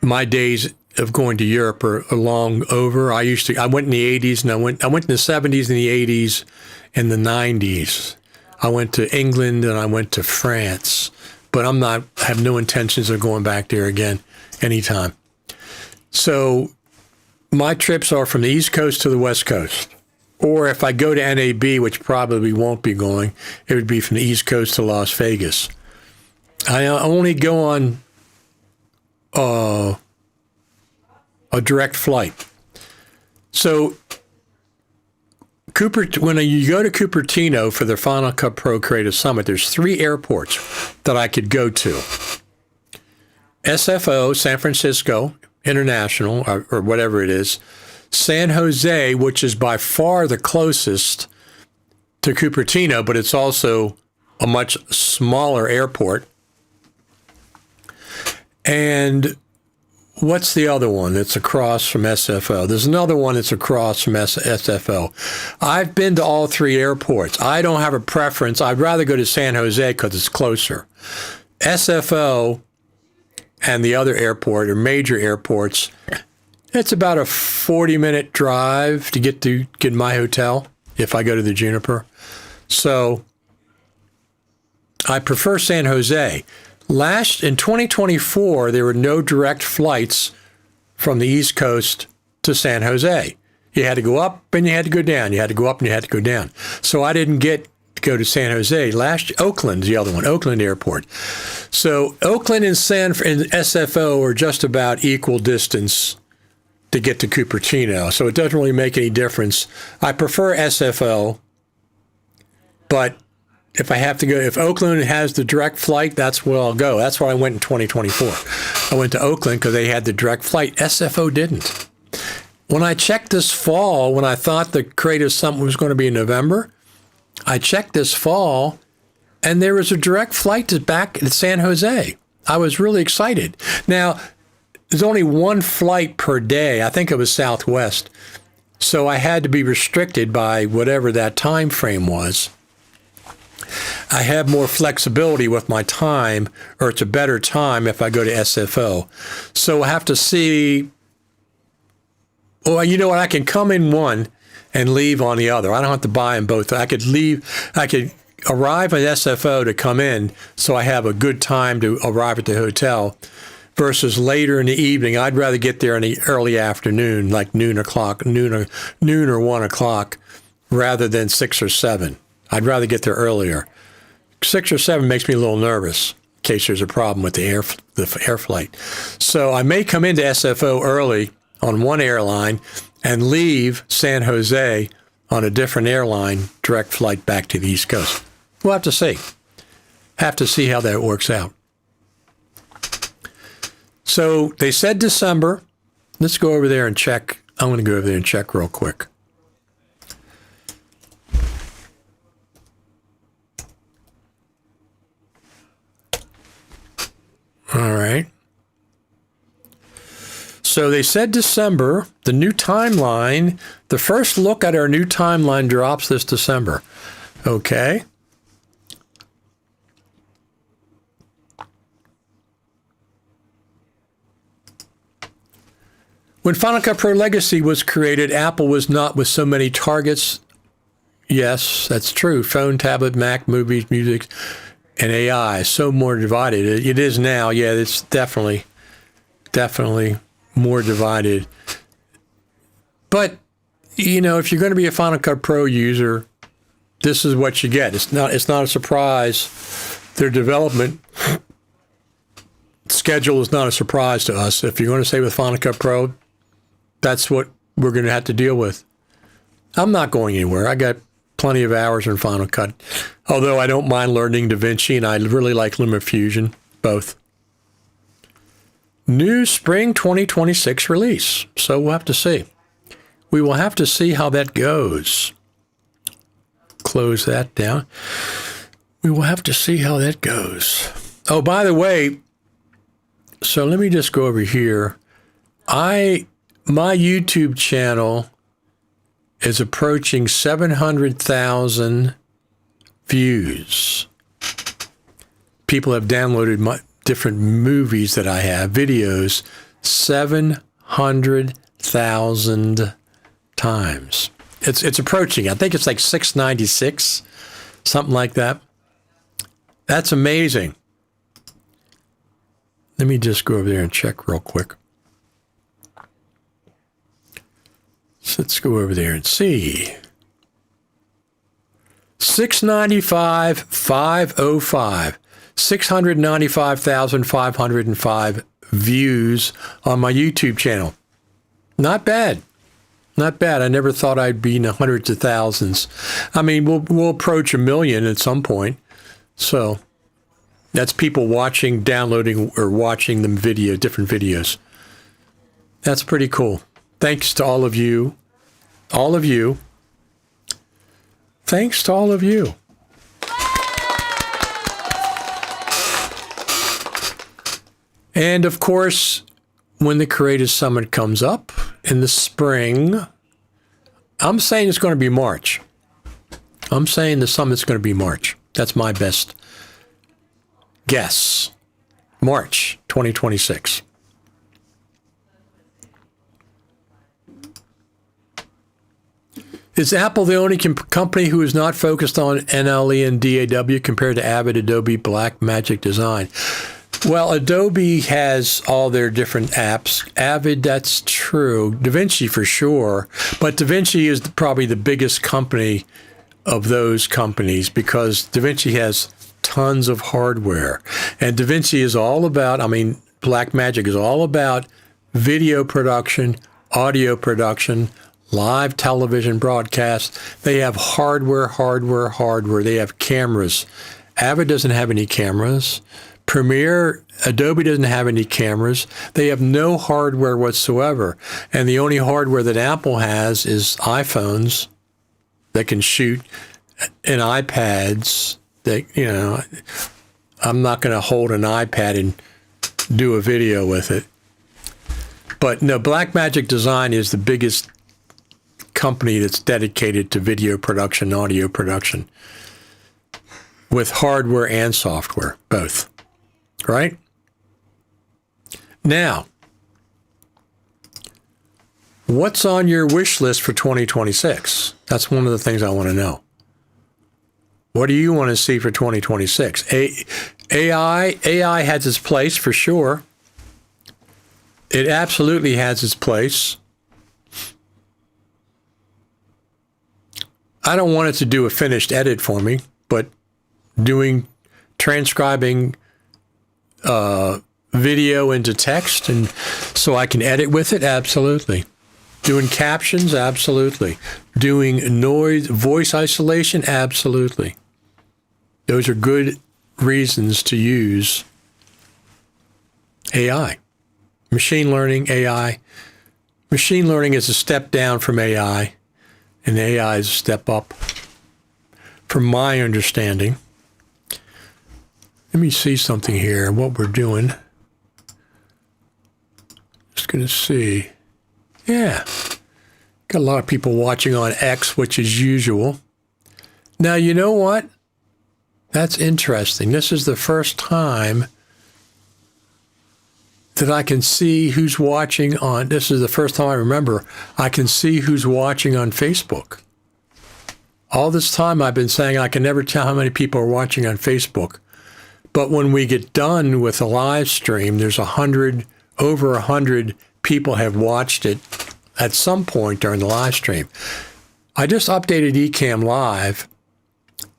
My days of going to Europe are long over. I went in the 80s and I went in the 70s and the 80s and the 90s. I went to England and I went to France, but I have no intentions of going back there again anytime. So my trips are from the East Coast to the West Coast. Or if I go to NAB, which probably won't be going, it would be from the East Coast to Las Vegas. I only go on a direct flight. So when you go to Cupertino for the Final Cut Pro Creative Summit, there's 3 airports that I could go to. SFO, San Francisco International, or whatever it is. San Jose, which is by far the closest to Cupertino, but it's also a much smaller airport. And what's the other one that's across from SFO? There's another one that's across from SFO. I've been to all three airports. I don't have a preference. I'd rather go to San Jose because it's closer. SFO and the other airport, or major airports, it's about a 40-minute drive to get my hotel if I go to the Juniper. So I prefer San Jose. In 2024, there were no direct flights from the East Coast to San Jose. You had to go up and you had to go down. You had to go up and you had to go down. So I didn't get to go to San Jose. Oakland's the other one, Oakland Airport. So Oakland and SFO are just about equal distance to get to Cupertino. So it doesn't really make any difference. I prefer SFO, but if I have to go, if Oakland has the direct flight, that's where I'll go. That's where I went in 2024. I went to Oakland because they had the direct flight. SFO didn't. When I checked this fall, when I thought the Creative Summit was going to be in November, I checked this fall, and there was a direct flight back at San Jose. I was really excited. Now, there's only one flight per day. I think it was Southwest. So I had to be restricted by whatever that time frame was. I have more flexibility with my time, or it's a better time if I go to SFO. So I have to see, well, you know what? I can come in one and leave on the other. I don't have to buy them both. I could arrive at SFO to come in, so I have a good time to arrive at the hotel, versus later in the evening. I'd rather get there in the early afternoon, like noon or 1 o'clock, rather than 6 or 7. I'd rather get there earlier. 6 or 7 makes me a little nervous in case there's a problem with the air flight. So I may come into SFO early on one airline and leave San Jose on a different airline, direct flight back to the East Coast. We'll have to see. Have to see how that works out. So they said December. Let's go over there and check. I'm going to go over there and check real quick. All right. So they said December, the new timeline, the first look at our new timeline drops this December. Okay. When Final Cut Pro Legacy was created, Apple was not with so many targets. Yes, that's true. Phone, tablet, Mac, movies, music, and AI, so more divided. It is now. Yeah, it's definitely more divided. But, you know, if you're going to be a Final Cut Pro user, this is what you get. It's not a surprise. Their development schedule is not a surprise to us. If you're going to stay with Final Cut Pro, that's what we're going to have to deal with. I'm not going anywhere. I got plenty of hours in Final Cut, although I don't mind learning DaVinci, and I really like LumaFusion, both. New spring 2026 release. So we'll have to see. We will have to see how that goes. Close that down. We will have to see how that goes. Oh, by the way, so let me just go over here. My YouTube channel is approaching 700,000 views. People have downloaded my different movies that I have, videos, 700,000 times. It's approaching. I think it's like 696, something like that. That's amazing. Let me just go over there and check real quick. So let's go over there and see. 695,505. 695,505 views on my YouTube channel. Not bad. Not bad. I never thought I'd be in the hundreds of thousands. I mean, we'll approach 1 million at some point. So that's people watching, downloading, or watching them different videos. That's pretty cool. Thanks to all of you. All of you. Thanks to all of you. And of course, when the Creators Summit comes up in the spring. I'm saying it's going to be March. I'm saying the summit's going to be March. That's my best guess. March 2026. Is Apple the only company who is not focused on NLE and DAW compared to Avid, Adobe, Blackmagic Design? Well, Adobe has all their different apps. Avid, that's true. DaVinci for sure. But DaVinci is probably the biggest company of those companies because DaVinci has tons of hardware. And DaVinci is all about, Blackmagic is all about video production, audio production, live television broadcast. They have hardware. They have cameras. Avid doesn't have any cameras. Premiere, Adobe doesn't have any cameras. They have no hardware whatsoever. And the only hardware that Apple has is iPhones that can shoot and iPads that, I'm not going to hold an iPad and do a video with it. But no, Blackmagic Design is the biggest company that's dedicated to video production, audio production, with hardware and software, both. Right? Now, what's on your wish list for 2026? That's one of the things I want to know. What do you want to see for 2026? AI has its place for sure. It absolutely has its place. I don't want it to do a finished edit for me, but transcribing video into text and so I can edit with it, absolutely. Doing captions, absolutely. Doing noise, voice isolation, absolutely. Those are good reasons to use AI. Machine learning, AI. Machine learning is a step down from AI, and AI is a step up, from my understanding. Let me see something here, what we're doing. Just going to see. Yeah. Got a lot of people watching on X, which is usual. Now, you know what? That's interesting. This is the first time that I can see who's watching on, this is the first time I remember, I can see who's watching on Facebook. All this time I've been saying I can never tell how many people are watching on Facebook. But when we get done with a live stream, there's over 100 people have watched it at some point during the live stream. I just updated Ecamm Live.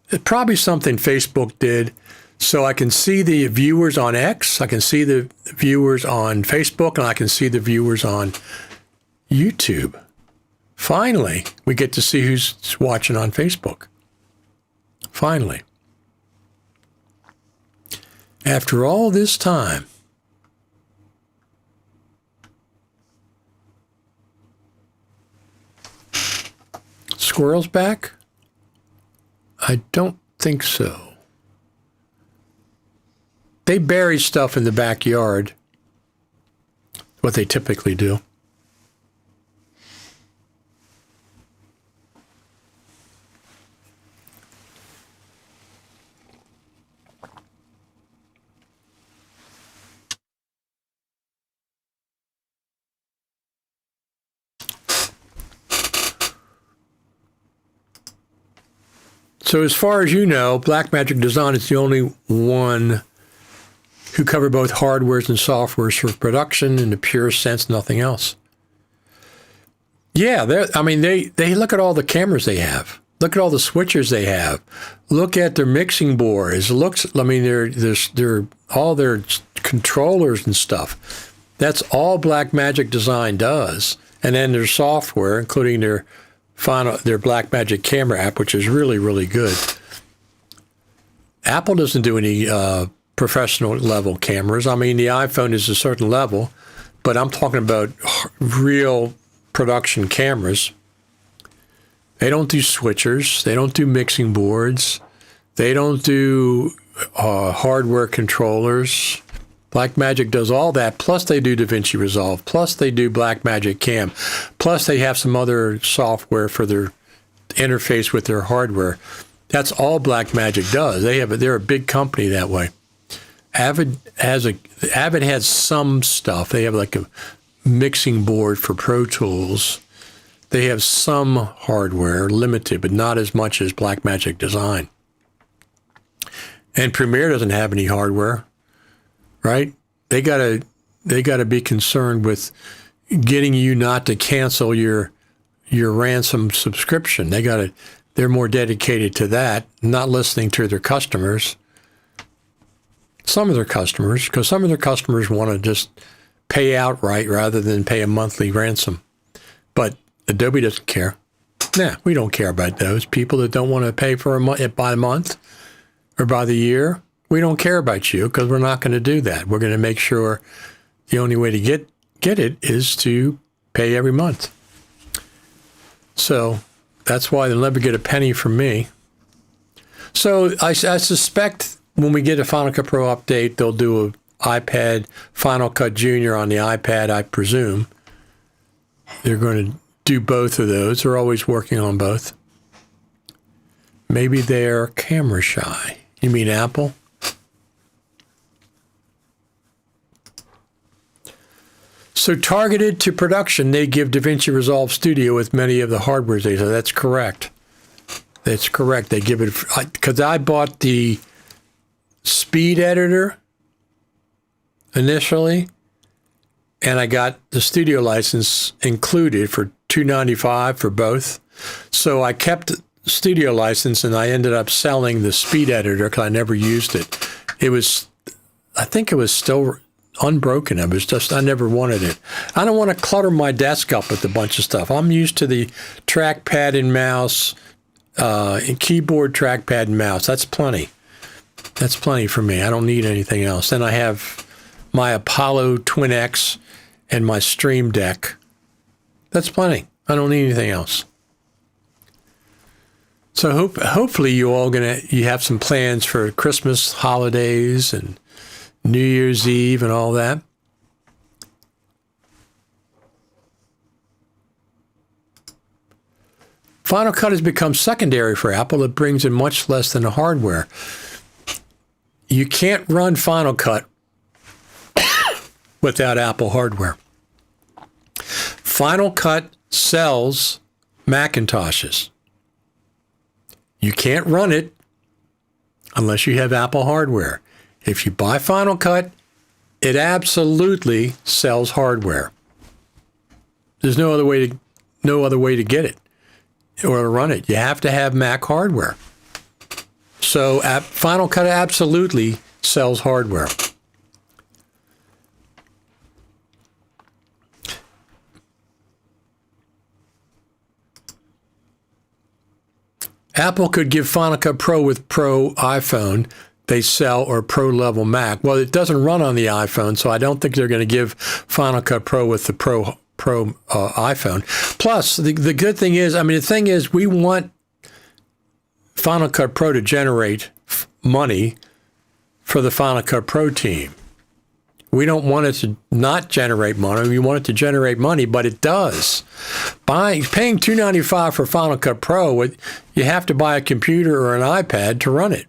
It's probably something Facebook did. So I can see the viewers on X, I can see the viewers on Facebook, and I can see the viewers on YouTube. Finally, we get to see who's watching on Facebook. Finally. After all this time. Squirrels back? I don't think so. They bury stuff in the backyard. What they typically do. So as far as you know, Blackmagic Design is the only one who cover both hardwares and softwares for production in the pure sense, nothing else. Yeah, they look at all the cameras they have. Look at all the switchers they have. Look at their mixing boards. They're all their controllers and stuff. That's all Blackmagic Design does. And then their software, including their Blackmagic camera app, which is really, really good. Apple doesn't do any professional level cameras. The iPhone is a certain level, but I'm talking about real production cameras. They don't do switchers. They don't do mixing boards. They don't do hardware controllers. Blackmagic does all that, plus they do DaVinci Resolve, plus they do Blackmagic Cam, plus they have some other software for their interface with their hardware. That's all Blackmagic does. They're a big company that way. Avid has some stuff. They have like a mixing board for Pro Tools. They have some hardware, limited, but not as much as Blackmagic Design. And Premiere doesn't have any hardware, right? They gotta be concerned with getting you not to cancel your ransom subscription. They're more dedicated to that, not listening to their customers. Some of their customers, because some of their customers want to just pay outright rather than pay a monthly ransom. But Adobe doesn't care. Nah, we don't care about those people that don't want to pay for by a month or by the year. We don't care about you because we're not going to do that. We're going to make sure the only way to get it is to pay every month. So that's why they'll never get a penny from me. So I suspect when we get a Final Cut Pro update, they'll do an iPad Final Cut Junior on the iPad, I presume. They're going to do both of those. They're always working on both. Maybe they're camera shy. You mean Apple? So targeted to production, they give DaVinci Resolve Studio with many of the hardware they say. That's correct. That's correct. They give it, because I bought the Speed Editor initially, and I got the studio license included for $295 for both. So I kept the studio license, and I ended up selling the Speed Editor because I never used it. I think it was still unbroken. I never wanted it. I don't want to clutter my desk up with a bunch of stuff. I'm used to the trackpad and mouse, and keyboard, trackpad, and mouse. That's plenty. That's plenty for me. I don't need anything else. Then I have my Apollo Twin X and my Stream Deck. That's plenty. I don't need anything else. So hopefully you have some plans for Christmas, holidays, and New Year's Eve and all that. Final Cut has become secondary for Apple. It brings in much less than the hardware. You can't run Final Cut without Apple hardware. Final Cut sells Macintoshes. You can't run it unless you have Apple hardware. If you buy Final Cut, it absolutely sells hardware. There's no other way to get it or to run it. You have to have Mac hardware. So Final Cut absolutely sells hardware. Apple could give Final Cut Pro with Pro iPhone they sell or Pro level Mac. Well, it doesn't run on the iPhone, so I don't think they're going to give Final Cut Pro with the Pro iPhone. Plus, the good thing is, the thing is, we want Final Cut Pro to generate money for the Final Cut Pro team. We don't want it to not generate money. We want it to generate money, but it does. Paying $295 for Final Cut Pro, you have to buy a computer or an iPad to run it.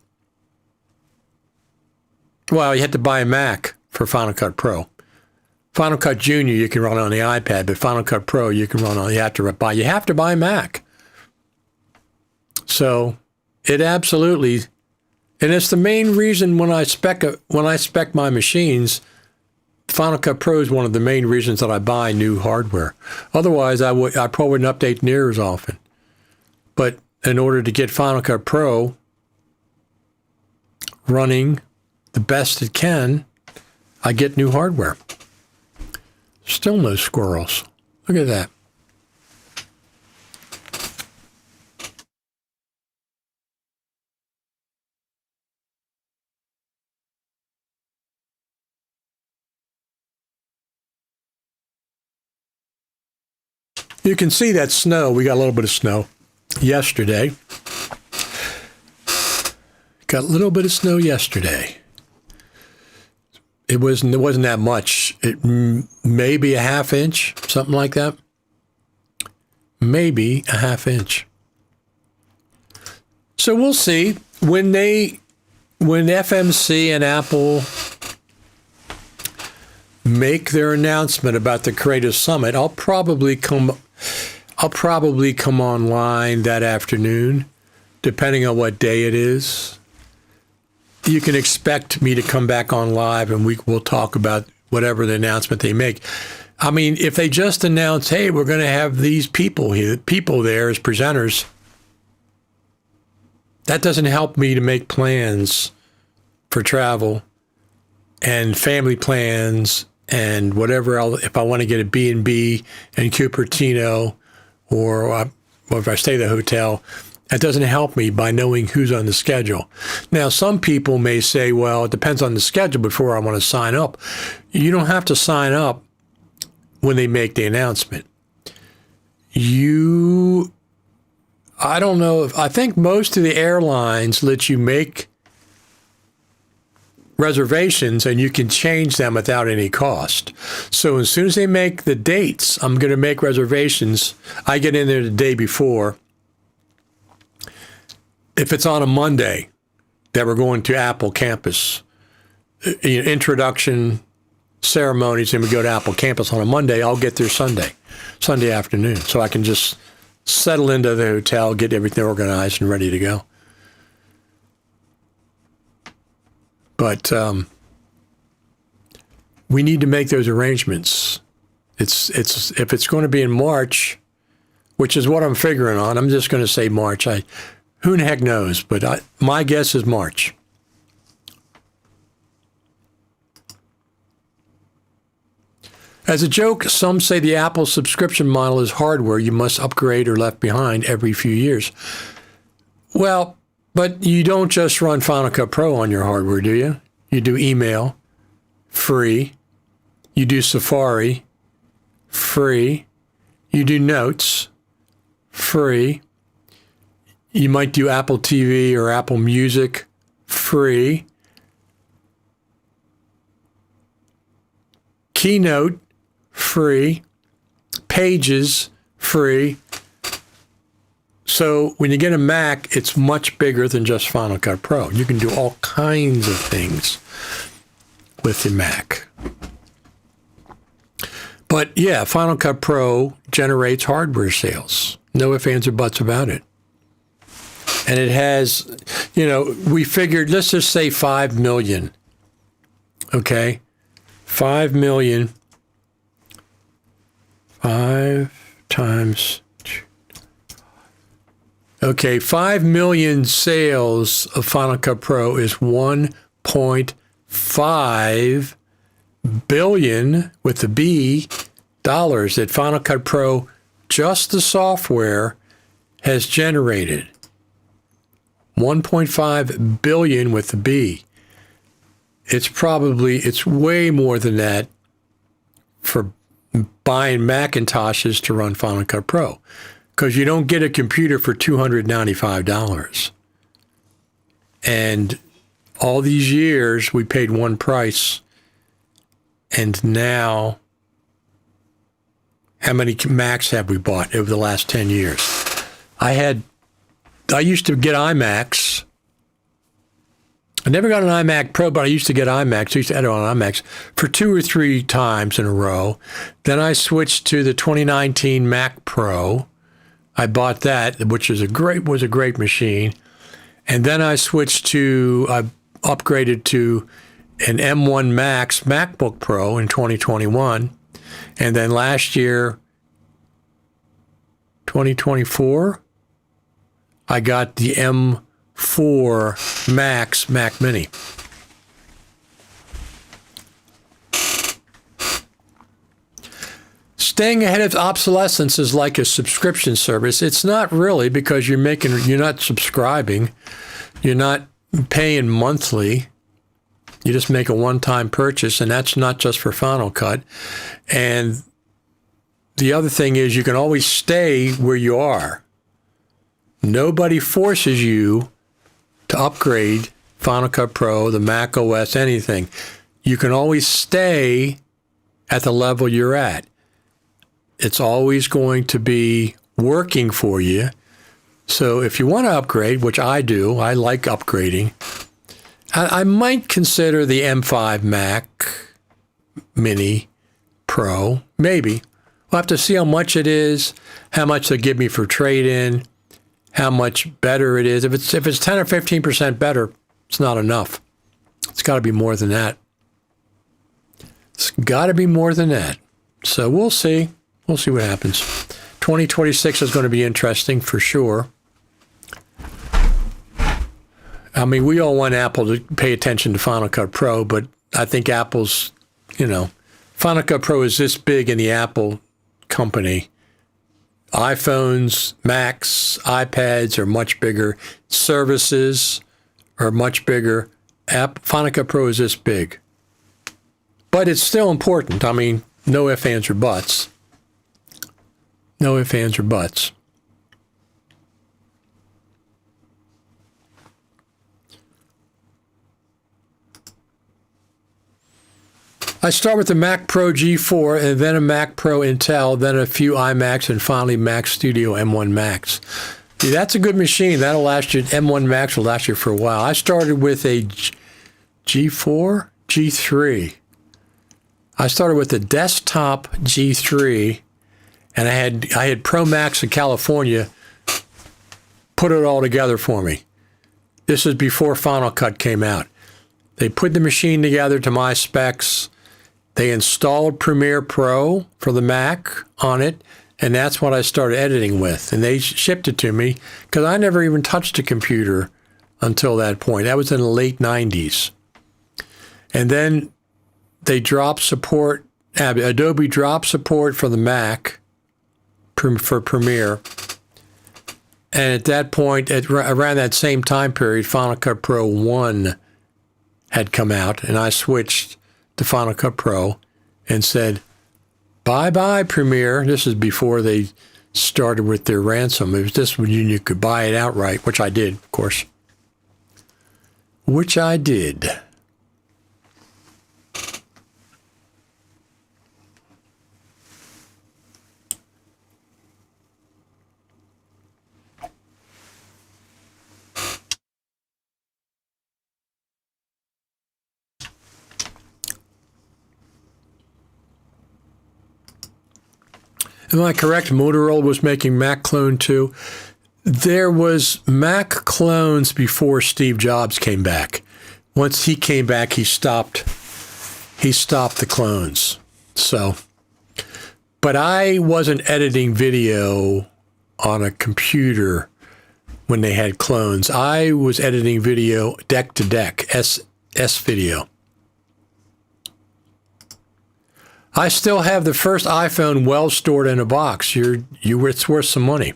Well, you have to buy a Mac for Final Cut Pro. Final Cut Junior you can run on the iPad, but Final Cut Pro you can run on. You have to buy a Mac. So it absolutely, and it's the main reason when I spec my machines. Final Cut Pro is one of the main reasons that I buy new hardware. Otherwise, I probably wouldn't update near as often. But in order to get Final Cut Pro running the best it can, I get new hardware. Still no squirrels. Look at that. You can see that snow. We got a little bit of snow yesterday. Got a little bit of snow yesterday. It wasn't that much. Maybe a half inch, something like that. Maybe a half inch. So we'll see when FMC and Apple make their announcement about the Creative Summit. I'll probably come online that afternoon, depending on what day it is. You can expect me to come back on live and we'll talk about whatever the announcement they make. I mean, if they just announce, hey, we're going to have these people there as presenters, that doesn't help me to make plans for travel and family plans and whatever else. If I want to get a B&B in Cupertino or if I stay at the hotel, that doesn't help me by knowing who's on the schedule. Now, some people may say, well, it depends on the schedule before I want to sign up. You don't have to sign up when they make the announcement. I don't know. I think most of the airlines let you make reservations and you can change them without any cost. So as soon as they make the dates, I'm going to make reservations. I get in there the day before. If it's on a Monday that we're going to Apple campus, introduction ceremonies, and we go to Apple campus on a Monday, I'll get there Sunday afternoon. So I can just settle into the hotel, get everything organized and ready to go. But we need to make those arrangements. If it's going to be in March, which is what I'm figuring on, I'm just going to say March. Who the heck knows? But my guess is March. As a joke, some say the Apple subscription model is hardware you must upgrade or left behind every few years. Well, but you don't just run Final Cut Pro on your hardware, do you? You do email, free. You do Safari, free. You do Notes, free. You might do Apple TV or Apple Music, free. Keynote, free. Pages, free. So when you get a Mac, it's much bigger than just Final Cut Pro. You can do all kinds of things with the Mac. But yeah, Final Cut Pro generates hardware sales. No ifs, ands, or buts about it. And it has, we figured, let's just say 5 million. Okay? 5 million. 5 times. Okay, 5 million sales of Final Cut Pro is 1.5 billion with the B dollars that Final Cut Pro, just the software, has generated. 1.5 billion with the B. It's way more than that for buying Macintoshes to run Final Cut Pro, because you don't get a computer for $295. And all these years we paid one price, and now how many Macs have we bought over the last 10 years? I used to get iMacs. I never got an iMac Pro, but I used to get iMacs. I used to edit on iMacs for 2 or 3 times in a row. Then I switched to the 2019 Mac Pro. I bought that, which was a great machine. And then I upgraded to an M1 Max MacBook Pro in 2021. And then last year, 2024, I got the M4 Max Mac Mini. Staying ahead of obsolescence is like a subscription service. It's not really, because you're not subscribing. You're not paying monthly. You just make a one-time purchase, and that's not just for Final Cut. And the other thing is you can always stay where you are. Nobody forces you to upgrade Final Cut Pro, the Mac OS, anything. you can always stay at the level you're at. It's always going to be working for you. So if you want to upgrade, which I do, I like upgrading, I might consider the M5 Mac Mini Pro, maybe. We'll have to see how much it is, how much they give me for trade-in, how much better it is. If it's 10 or 15% better, it's not enough. It's got to be more than that. It's got to be more than that. So we'll see. We'll see what happens. 2026 is going to be interesting for sure. I mean, we all want Apple to pay attention to Final Cut Pro, but I think Apple's, Final Cut Pro is this big in the Apple company. iPhones, Macs, iPads are much bigger. Services are much bigger. Final Cut Pro is this big. But it's still important. I mean, no ifs, ands, or buts. No ifs, ands, or buts. I start with the Mac Pro G4 and then a Mac Pro Intel, then a few iMacs, and finally Mac Studio M1 Max. See, that's a good machine. That'll last you. M1 Max will last you for a while. I started with a G4, G3. I started with the desktop G3, and I had Pro Max in California put it all together for me. This is before Final Cut came out. They put the machine together to my specs. They installed Premiere Pro for the Mac on it, and that's what I started editing with. And they shipped it to me because I never even touched a computer until that point. That was in the late 90s. And then they dropped support, Adobe dropped support for the Mac for Premiere. And at that point, around that same time period, Final Cut Pro 1 had come out, and I switched to Final Cut Pro and said, bye-bye, Premiere. This is before they started with their ransom. It was just when you could buy it outright, which I did, of course. Which I did. Am I correct? Motorola was making Mac Clone 2. There was Mac clones before Steve Jobs came back. Once he came back, he stopped the clones. So, but I wasn't editing video on a computer when they had clones. I was editing video deck to deck, S video. I still have the first iPhone well stored in a box. It's worth some money.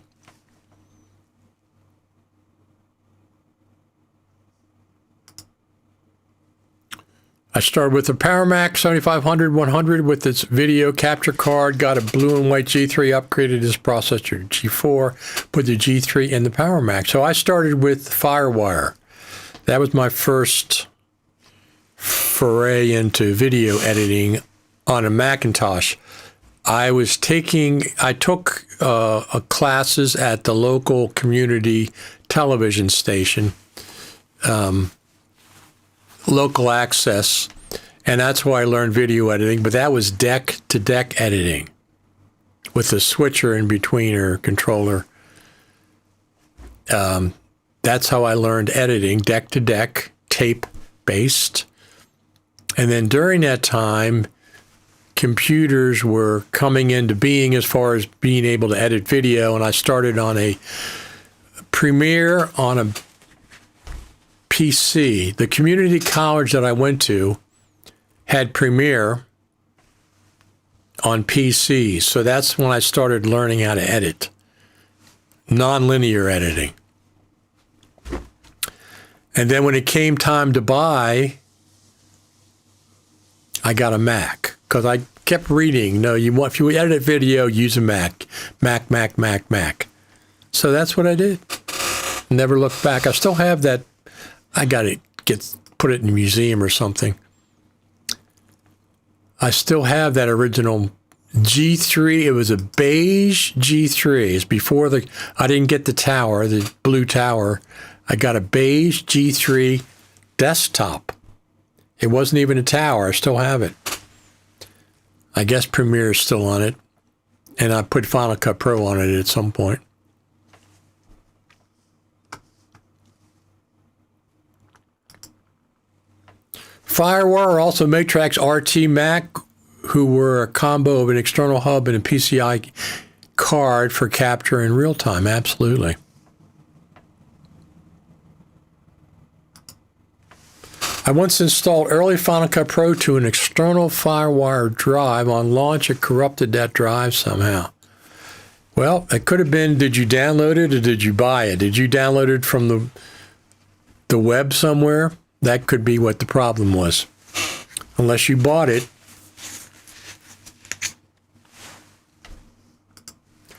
I started with the PowerMac 7500 100 with its video capture card, got a blue and white G3, upgraded this processor to G4, put the G3 in the PowerMac. So I started with FireWire. That was my first foray into video editing on a Macintosh. I took classes at the local community television station, local access, and that's why I learned video editing, but that was deck-to-deck editing with the switcher in between or controller. That's how I learned editing, deck-to-deck, tape-based. And then during that time, computers were coming into being as far as being able to edit video, and I started on a Premiere on a PC. The community college that I went to had Premiere on PCs, so that's when I started learning how to edit, non-linear editing. And then when it came time to buy, I got a Mac, because I kept reading, if you edit video, use a Mac. Mac. So that's what I did. Never looked back. I still have that. I got to put it in a museum or something. I still have that original G3. It was a beige G3. It's before I didn't get the tower, the blue tower. I got a beige G3 desktop. It wasn't even a tower. I still have it. I guess Premiere is still on it. And I put Final Cut Pro on it at some point. FireWire, also Matrix RT Mac, who were a combo of an external hub and a PCI card for capture in real time. Absolutely. I once installed early Final Cut Pro to an external FireWire drive. On launch, it corrupted that drive somehow. Well, it could have been, did you download it or did you buy it? Did you download it from the web somewhere? That could be what the problem was. Unless you bought it.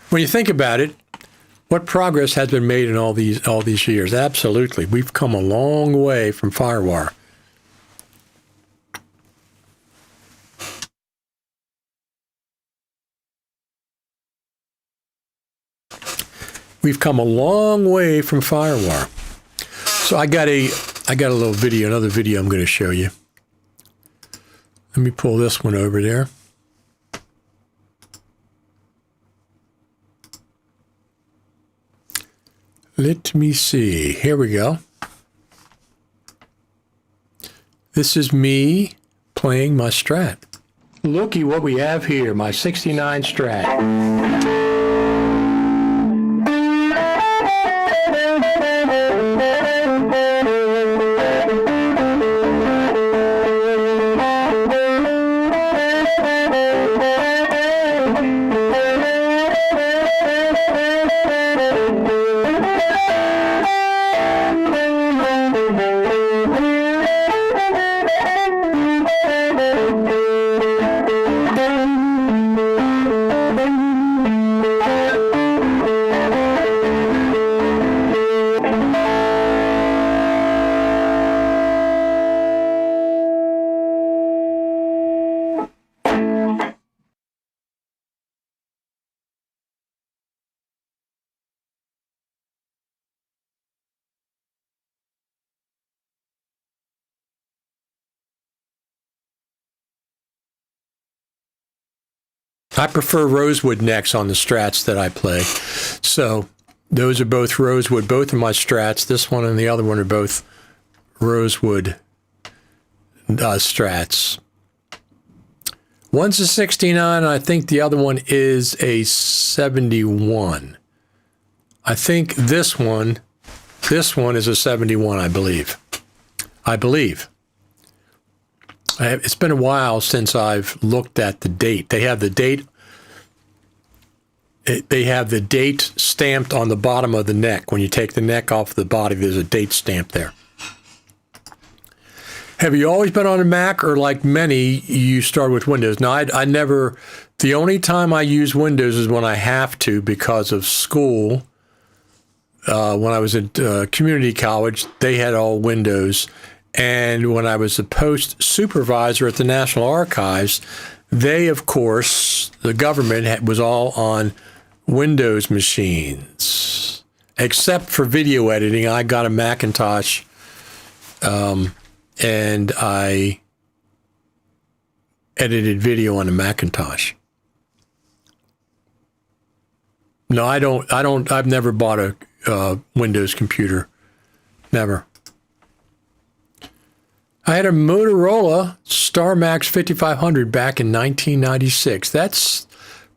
When you think about it, what progress has been made in all these years? Absolutely. We've come a long way from FireWire. We've come a long way from FireWire. So I got a little video, another video I'm going to show you. Let me pull this one over there. Let me see. Here we go. This is me playing my Strat. Looky what we have here, my 69 Strat. I prefer rosewood necks on the Strats that I play. So those are both rosewood. Both of my Strats, this one and the other one, are both rosewood Strats. One's a 69, and I think the other one is a 71. I think this one is a 71, I believe. It's been a while since I've looked at the date. They have the date. They have the date stamped on the bottom of the neck. When you take the neck off the body, there's a date stamp there. Have you always been on a Mac, or like many, you start with Windows? No, I never. The only time I use Windows is when I have to because of school. When I was at community college, they had all Windows. And when I was a post supervisor at the National Archives, they, of course, the government was all on Windows machines. Except for video editing, I got a Macintosh, and I edited video on a Macintosh. No, I've never bought a Windows computer. Never. I had a Motorola StarMax 5500 back in 1996. That's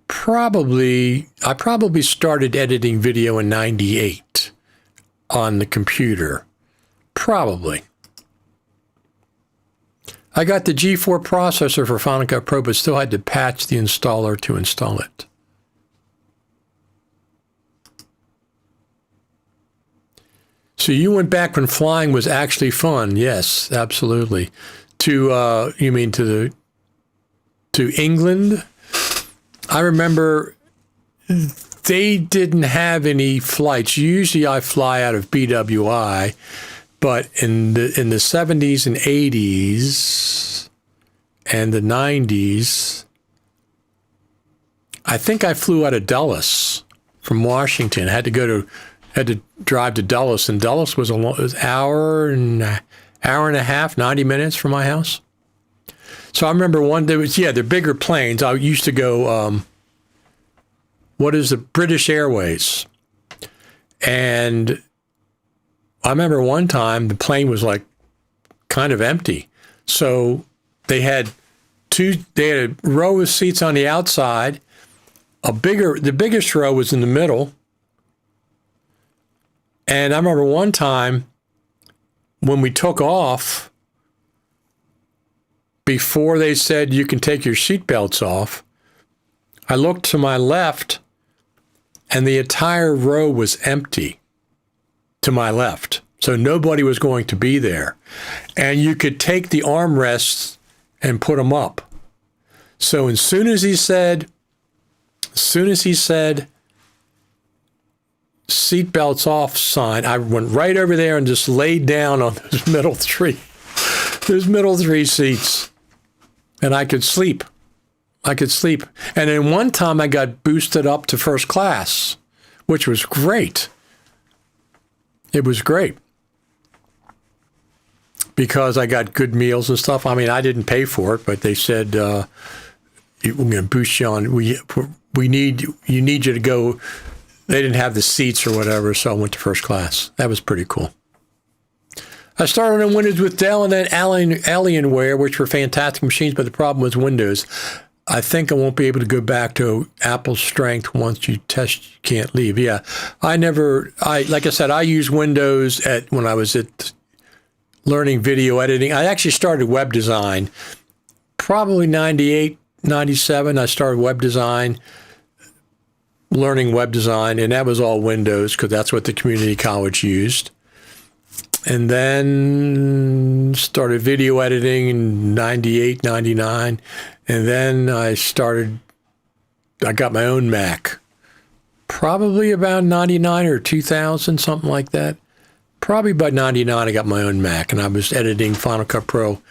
I probably started editing video in 98 on the computer. Probably. I got the G4 processor for Final Cut Pro, but still had to patch the installer to install it. So you went back when flying was actually fun? Yes, absolutely. To you mean to England? I remember they didn't have any flights. Usually I fly out of BWI, but in the 70s and 80s, and the 90s, I think I flew out of Dulles from Washington. Had to drive to Dulles, and Dulles was an hour and a half, 90 minutes from my house. So I remember they're bigger planes. I used to go, what is the British Airways? And I remember one time the plane was like kind of empty. So they had a row of seats on the outside. The biggest row was in the middle. And I remember one time when we took off, before they said you can take your seatbelts off, I looked to my left and the entire row was empty to my left. So nobody was going to be there. And you could take the armrests and put them up. So as soon as he said seatbelts off sign, I went right over there and just laid down on those middle three seats. And I could sleep. And then one time I got boosted up to first class, which was great. It was great. Because I got good meals and stuff. I mean, I didn't pay for it, but they said, we're going to boost you on. You need you to go. They didn't have the seats or whatever, so I went to first class. That was pretty cool. I started on Windows with Dell and then Alienware, which were fantastic machines, but the problem was Windows. I think I won't be able to go back to Apple's strength. Once you test, you can't leave. Yeah, like I said, I used Windows when I was at learning video editing. I actually started web design, probably 98, 97. I started web design, learning web design, and that was all Windows because that's what the community college used. And then started video editing in 98, 99. And then I got my own Mac, probably about 99 or 2000, something like that. Probably about 99, I got my own Mac, and I was editing Final Cut Pro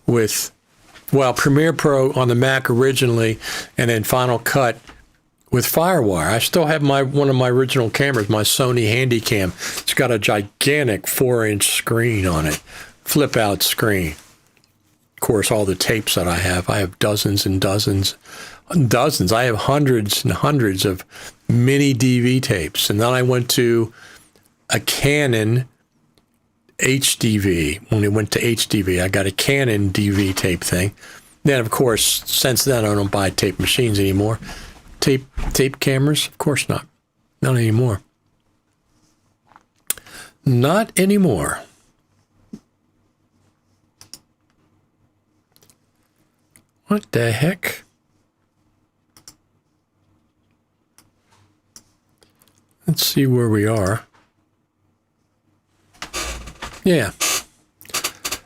Premiere Pro on the Mac originally, and then Final Cut with FireWire. I still have one of my original cameras, my Sony Handycam. It's got a gigantic 4-inch screen on it, flip-out screen. Of course, all the tapes that I have dozens and dozens. I have hundreds and hundreds of mini DV tapes. And then I went to a Canon HDV. When it went to HDV, I got a Canon DV tape thing. Then, of course, since then, I don't buy tape machines anymore. Tape cameras? Of course not. Not anymore. Not anymore. What the heck? Let's see where we are. Yeah.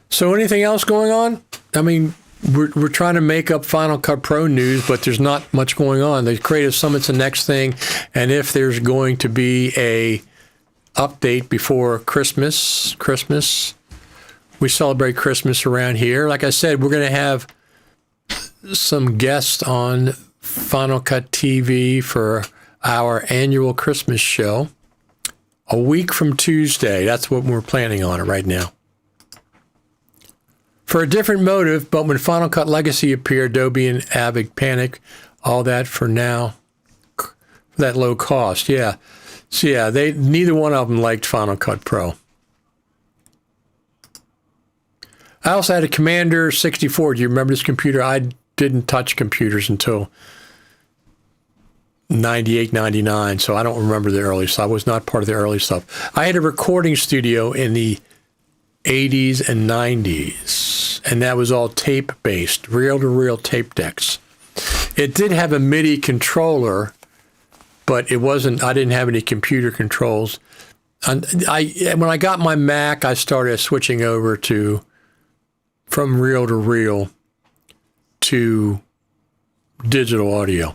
So anything else going on? I mean, we're trying to make up Final Cut Pro news, but there's not much going on. The Creative Summit's the next thing, and if there's going to be a update before Christmas, we celebrate Christmas around here. Like I said, we're going to have some guests on Final Cut TV for our annual Christmas show. A week from Tuesday. That's what we're planning on it right now. For a different motive, but when Final Cut Legacy appeared, Adobe and Avid panicked. All that for now. For that low cost. Yeah. So yeah, neither one of them liked Final Cut Pro. I also had a Commander 64. Do you remember this computer? I didn't touch computers until 98, 99, so I don't remember the early stuff. I was not part of the early stuff. I had a recording studio in the 80s and 90s, and that was all tape-based, reel-to-reel tape decks. It did have a MIDI controller, but it wasn't. I didn't have any computer controls. And when I got my Mac, I started switching over from reel-to-reel to digital audio.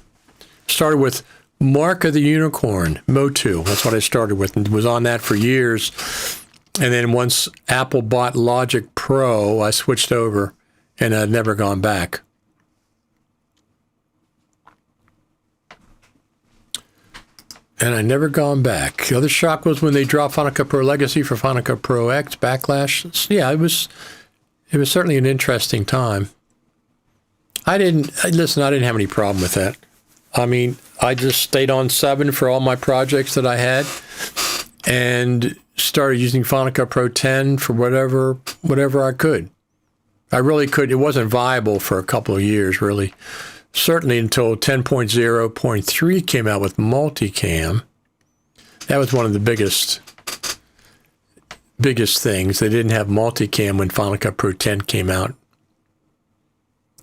Started with Mark of the Unicorn, Motu. That's what I started with, and was on that for years. And then once Apple bought Logic Pro, I switched over and I'd never gone back. And I never gone back. The other shock was when they dropped Final Cut Pro Legacy for Final Cut Pro X, Backlash. So yeah, it was certainly an interesting time. I didn't have any problem with that. I mean, I just stayed on 7 for all my projects that I had and started using Final Cut Pro 10 for whatever I could. I really could. It wasn't viable for a couple of years, really. Certainly until 10.0.3 came out with multicam. That was one of the biggest things. They didn't have multicam when Final Cut Pro 10 came out.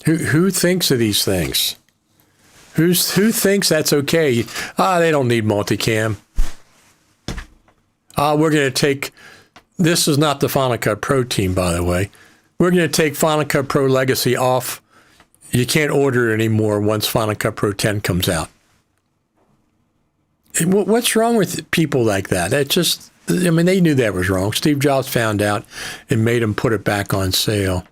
Who thinks of these things? Who thinks that's okay? They don't need multicam. We're going to take, this is not the Final Cut Pro team, by the way. We're going to take Final Cut Pro Legacy off. You can't order it anymore once Final Cut Pro 10 comes out. What's wrong with people like that? They knew that was wrong. Steve Jobs found out and made them put it back on sale.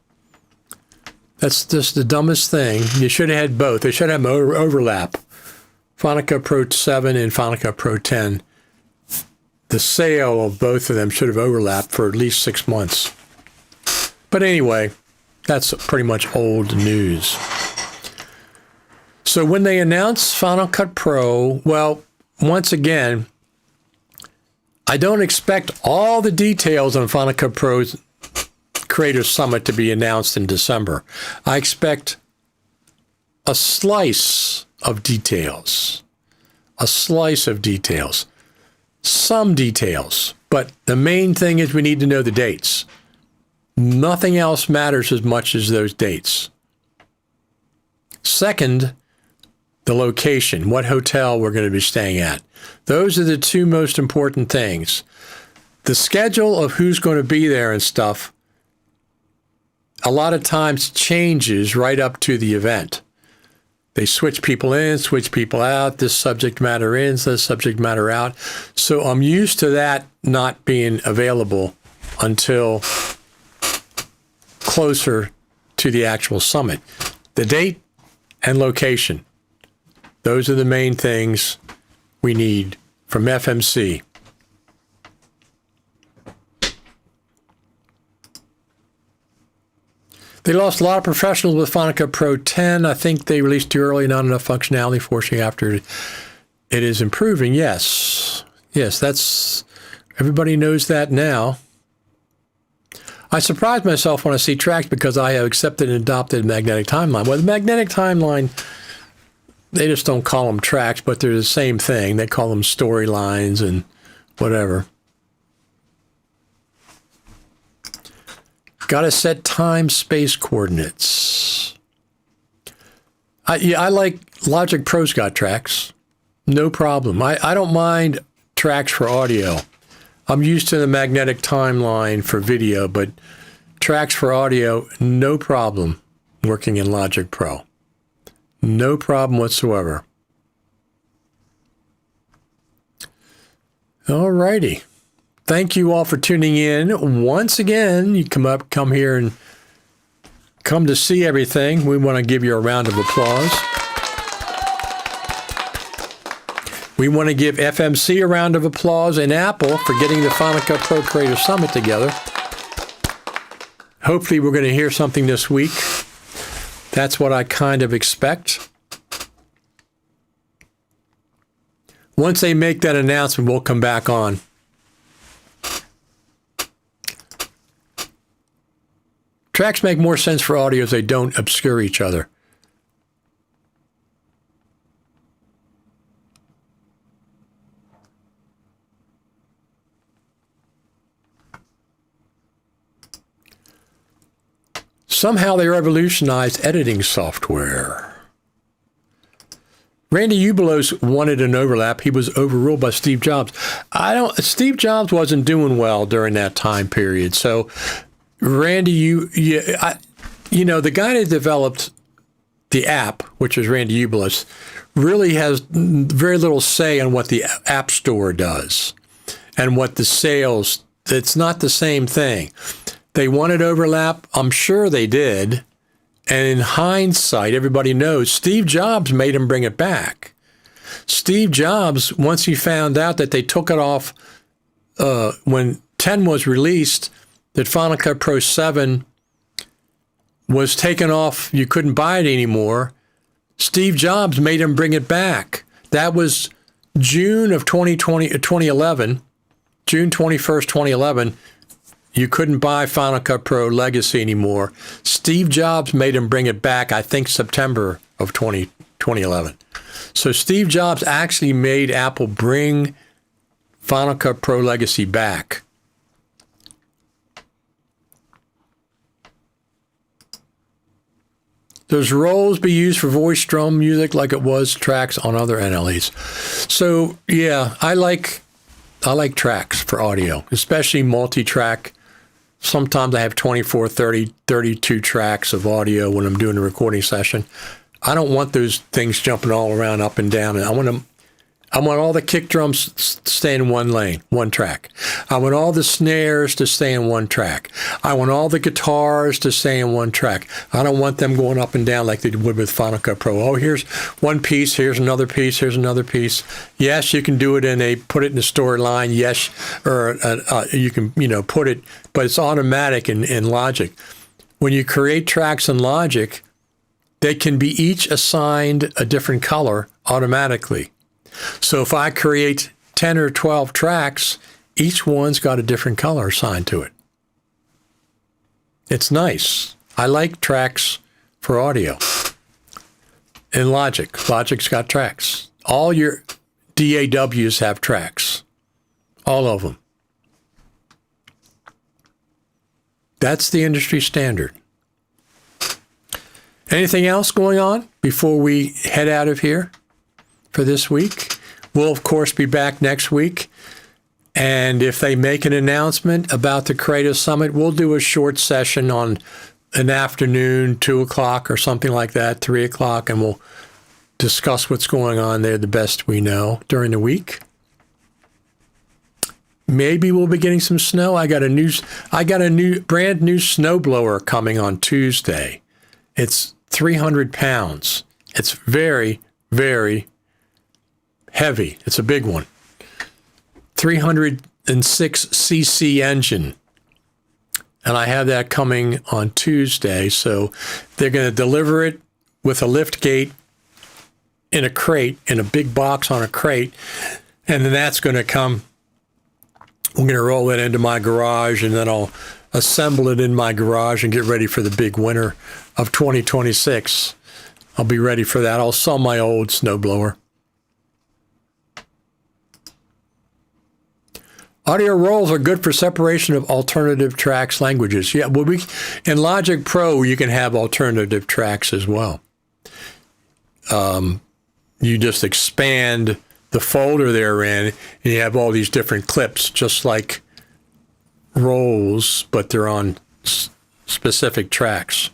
That's just the dumbest thing. You should have had both. They should have overlap. Final Cut Pro 7 and Final Cut Pro 10. The sale of both of them should have overlapped for at least 6 months. But anyway, that's pretty much old news. So when they announced Final Cut Pro, well, once again, I don't expect all the details on Final Cut Pro's Creator Summit to be announced in December. I expect a slice of details. Some details. But the main thing is we need to know the dates. Nothing else matters as much as those dates. Second, the location, what hotel we're going to be staying at. Those are the two most important things. The schedule of who's going to be there and stuff, a lot of times changes right up to the event. They switch people in, switch people out, this subject matter in, this subject matter out. So I'm used to that not being available until closer to the actual summit. The date and location. Those are the main things we need from FMC. They lost a lot of professionals with Final Cut Pro 10. I think they released too early, not enough functionality, fortunately after it is improving. Yes, that's, everybody knows that now. I surprise myself when I see tracks because I have accepted and adopted magnetic timeline. Well, the magnetic timeline, they just don't call them tracks, but they're the same thing. They call them storylines and whatever. Got to set time, space coordinates. I like Logic Pro's got tracks. No problem. I don't mind tracks for audio. I'm used to the magnetic timeline for video, but tracks for audio, no problem working in Logic Pro. No problem whatsoever. All righty. Thank you all for tuning in. Once again, you come here and come to see everything. We want to give you a round of applause. We want to give FMC a round of applause and Apple for getting the Final Cut Pro Creator Summit together. Hopefully we're going to hear something this week. That's what I kind of expect. Once they make that announcement, we'll come back on. Tracks make more sense for audio as they don't obscure each other. Somehow they revolutionized editing software. Randy Ubelos wanted an overlap. He was overruled by Steve Jobs. Steve Jobs wasn't doing well during that time period. So Randy, the guy that developed the app, which is Randy Ubelos, really has very little say on what the App Store does and what the sales. It's not the same thing. They wanted overlap. I'm sure they did. And in hindsight, everybody knows Steve Jobs made him bring it back. Steve Jobs, once he found out that they took it off when 10 was released, that Final Cut Pro 7 was taken off, you couldn't buy it anymore, Steve Jobs made him bring it back. That was June of 2011, June 21st, 2011. You couldn't buy Final Cut Pro Legacy anymore. Steve Jobs made him bring it back, I think September of 2011. So Steve Jobs actually made Apple bring Final Cut Pro Legacy back. Does rolls be used for voice drum music like it was tracks on other NLEs? So yeah, I like tracks for audio, especially multi-track. Sometimes I have 24, 30, 32 tracks of audio when I'm doing a recording session. I don't want those things jumping all around up and down. And I want all the kick drums to stay in one lane, one track. I want all the snares to stay in one track. I want all the guitars to stay in one track. I don't want them going up and down like they would with Final Cut Pro. Oh, here's one piece, here's another piece, here's another piece. Yes, you can do it put it in a storyline. Yes, or you can, put it, but it's automatic in Logic. When you create tracks in Logic, they can be each assigned a different color automatically. So if I create 10 or 12 tracks, each one's got a different color assigned to it. It's nice. I like tracks for audio. In Logic, Logic's got tracks. All your DAWs have tracks. All of them. That's the industry standard. Anything else going on before we head out of here for this week? We'll, of course, be back next week. And if they make an announcement about the Creative Summit, we'll do a short session on an afternoon, 2 o'clock or something like that, 3 o'clock, and we'll discuss what's going on there the best we know during the week. Maybe we'll be getting some snow. I got a brand new snowblower coming on Tuesday. It's 300 pounds. It's very, very heavy. It's a big one. 306 cc engine. And I have that coming on Tuesday. So they're going to deliver it with a lift gate in a crate, in a big box on a crate. And then that's going to come. I'm going to roll it into my garage, and then I'll assemble it in my garage and get ready for the big winter of 2026. I'll be ready for that. I'll sell my old snowblower. Audio rolls are good for separation of alternative tracks languages. Yeah, well, in Logic Pro, you can have alternative tracks as well. You just expand the folder they're in, and you have all these different clips, just like rolls, but they're on specific tracks.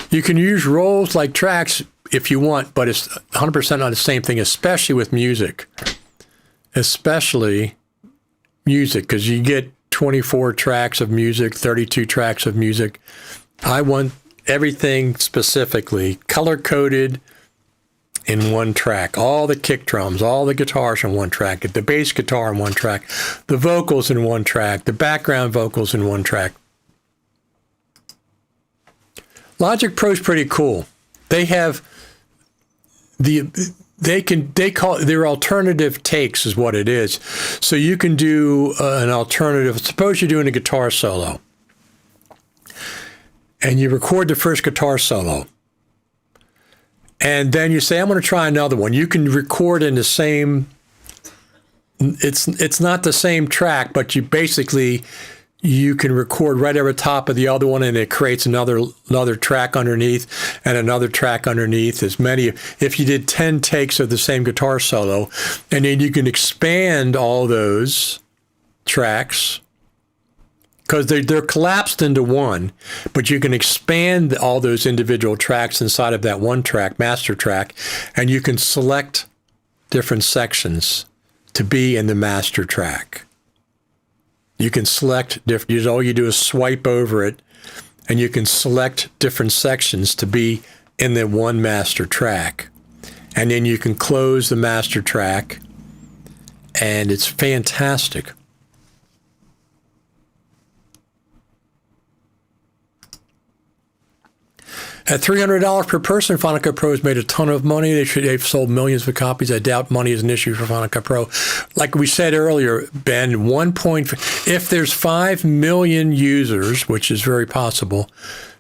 You can use rolls like tracks if you want, but it's 100% not the same thing, especially with music. Especially music, because you get 24 tracks of music, 32 tracks of music. I want everything specifically color-coded in one track. All the kick drums, all the guitars in one track, the bass guitar in one track, the vocals in one track, the background vocals in one track. Logic Pro's pretty cool. They have they call it their alternative takes is what it is. So you can do an alternative. Suppose you're doing a guitar solo, and you record the first guitar solo, and then you say, I'm going to try another one. You can record in the same, it's not the same track, but you can record right over top of the other one, and it creates another track underneath and another track underneath. If you did 10 takes of the same guitar solo, and then you can expand all those tracks, because they're collapsed into one, but you can expand all those individual tracks inside of that one track, master track, and you can select different sections to be in the master track. You can select different, all you do is swipe over it, and you can select different sections to be in the one master track. And then you can close the master track, and it's fantastic. At $300 per person, Final Cut Pro has made a ton of money. They've sold millions of copies. I doubt money is an issue for Final Cut Pro. Like we said earlier, Ben, if there's 5 million users, which is very possible,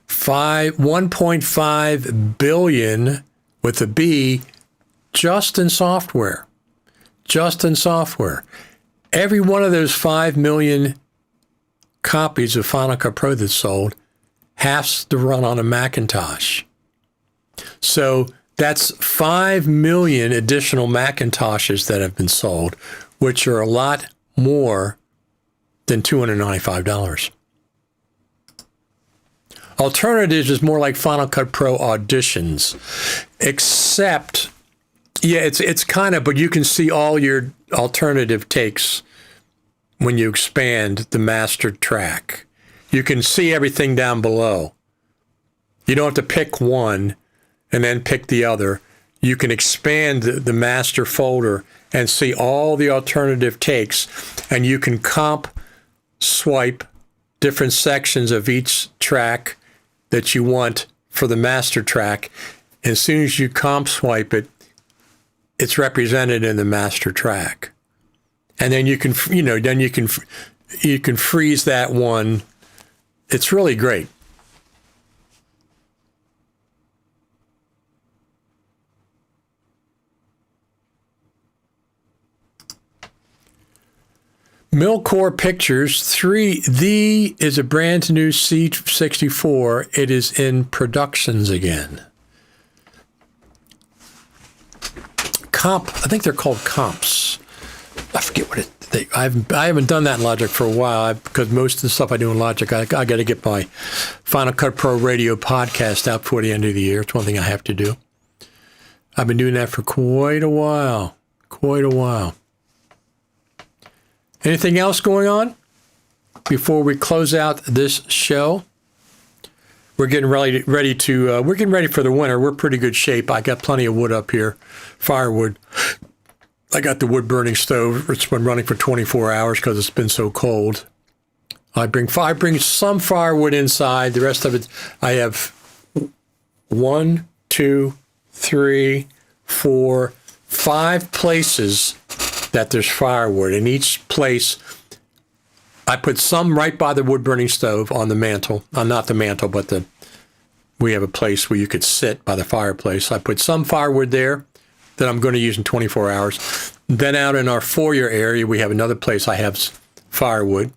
1.5 billion with a B, just in software. Just in software. Every one of those 5 million copies of Final Cut Pro that's sold has to run on a Macintosh. So that's 5 million additional Macintoshes that have been sold, which are a lot more than $295. Alternatives is more like Final Cut Pro Auditions, except, yeah, it's kind of, but you can see all your alternative takes when you expand the master track. You can see everything down below. You don't have to pick one and then pick the other. You can expand the master folder and see all the alternative takes, and you can comp swipe different sections of each track that you want for the master track. As soon as you comp swipe it, it's represented in the master track. And then you can, you can freeze that one. It's really great. Milcore Pictures 3D is a brand new C64. It is in productions again. I think they're called comps. I forget what I haven't done that in Logic for a while because most of the stuff I do in Logic, I got to get my Final Cut Pro Radio podcast out before the end of the year. It's one thing I have to do. I've been doing that for quite a while. Anything else going on before we close out this show? We're getting ready for the winter. We're pretty good shape. I got plenty of wood up here, firewood. I got the wood burning stove. It's been running for 24 hours because it's been so cold. I bring some firewood inside. The rest of it, I have 1, 2, 3, 4, 5 places that there's firewood. In each place, I put some right by the wood burning stove on the mantle. Not the mantle, but we have a place where you could sit by the fireplace. I put some firewood there that I'm going to use in 24 hours. Then out in our foyer area, we have another place I have firewood.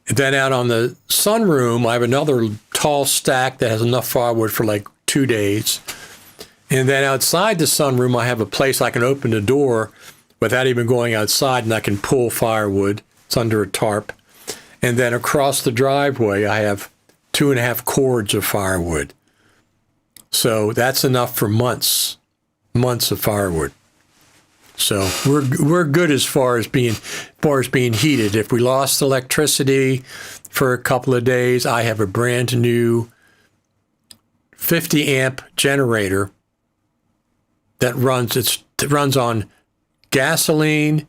Then out on the sunroom, I have another tall stack that has enough firewood for like 2 days. And then outside the sunroom, I have a place I can open the door without even going outside, and I can pull firewood. It's under a tarp. And then across the driveway, I have 2.5 cords of firewood. So that's enough for months of firewood. So we're good as far as being heated. If we lost electricity for a couple of days, I have a brand new 50 amp generator that runs on gasoline,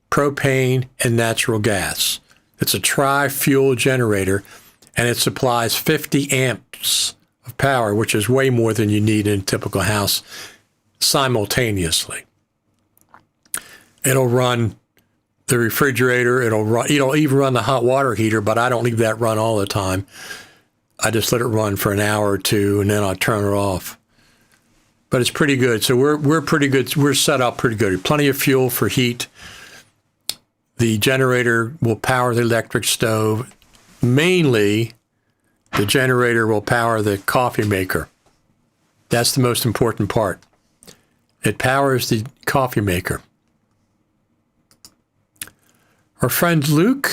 propane, and natural gas. It's a tri-fuel generator, and it supplies 50 amps of power, which is way more than you need in a typical house, simultaneously. It'll run the refrigerator. It'll even run the hot water heater, but I don't leave that run all the time. I just let it run for an hour or two, and then I'll turn it off. But it's pretty good. So we're pretty good. We're set up pretty good. Plenty of fuel for heat. The generator will power the electric stove. Mainly, the generator will power the coffee maker. That's the most important part. It powers the coffee maker. Our friend Luke,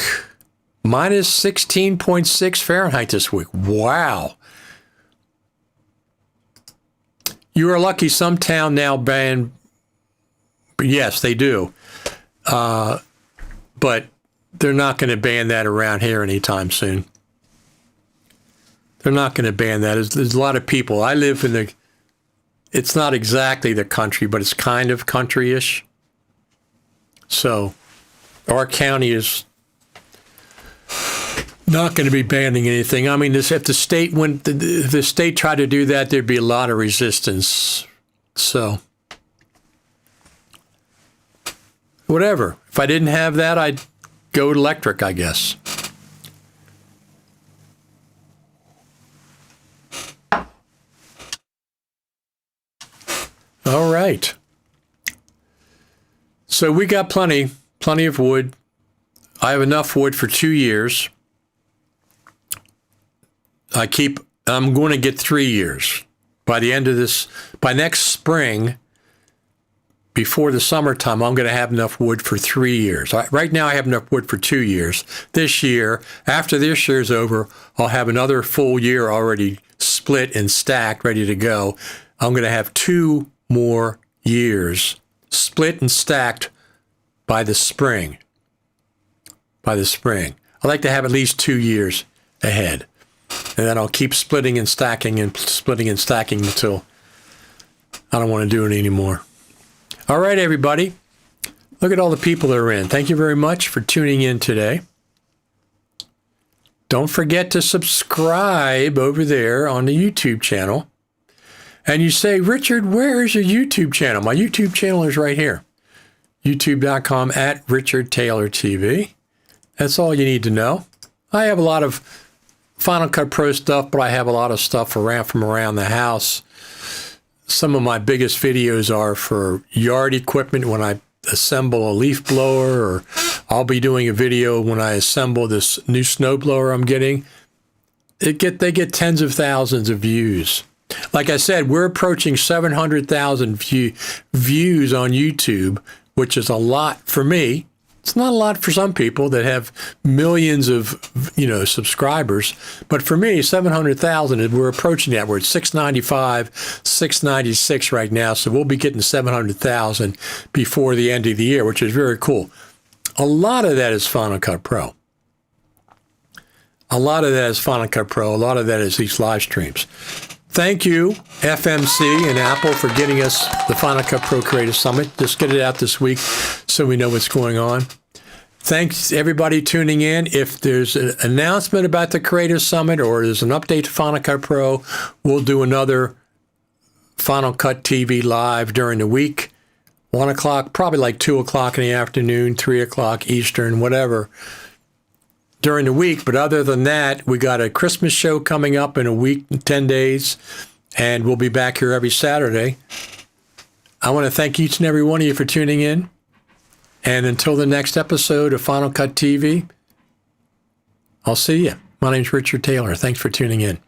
minus 16.6 Fahrenheit this week. Wow. You are lucky some town now ban. Yes, they do. But they're not going to ban that around here anytime soon. They're not going to ban that. There's a lot of people. I live in the, it's not exactly the country, but it's kind of country-ish. So our county is not going to be banning anything. I mean, if the state if the state tried to do that, there'd be a lot of resistance. So whatever. If I didn't have that, I'd go electric, I guess. All right. So we got plenty of wood. I have enough wood for 2 years. I'm going to get 3 years. By the end of this, by next spring, before the summertime, I'm going to have enough wood for 3 years. Right now, I have enough wood for 2 years. This year, after this year's over, I'll have another full year already split and stacked, ready to go. I'm going to have 2 more years split and stacked by the spring. By the spring. I like to have at least 2 years ahead. And then I'll keep splitting and stacking until I don't want to do it anymore. All right, everybody. Look at all the people that are in. Thank you very much for tuning in today. Don't forget to subscribe over there on the YouTube channel. And you say, Richard, where is your YouTube channel? My YouTube channel is right here. YouTube.com @RichardTaylorTV. That's all you need to know. I have a lot of Final Cut Pro stuff, but I have a lot of stuff from around the house. Some of my biggest videos are for yard equipment when I assemble a leaf blower, or I'll be doing a video when I assemble this new snow blower I'm getting. They get tens of thousands of views. Like I said, we're approaching 700,000 views on YouTube, which is a lot for me. It's not a lot for some people that have millions of, subscribers. But for me, 700,000, we're approaching that. We're at 695, 696 right now. So we'll be getting 700,000 before the end of the year, which is very cool. A lot of that is Final Cut Pro. A lot of that is Final Cut Pro. A lot of that is these live streams. Thank you, FMC and Apple, for getting us the Final Cut Pro Creative Summit. Just get it out this week so we know what's going on. Thanks, everybody, tuning in. If there's an announcement about the Creative Summit or there's an update to Final Cut Pro, we'll do another Final Cut TV live during the week. 1 o'clock, probably like 2 o'clock in the afternoon, 3 o'clock Eastern, whatever, during the week. But other than that, we got a Christmas show coming up in a week, 10 days, and we'll be back here every Saturday. I want to thank each and every one of you for tuning in. And until the next episode of Final Cut TV, I'll see you. My name's Richard Taylor. Thanks for tuning in.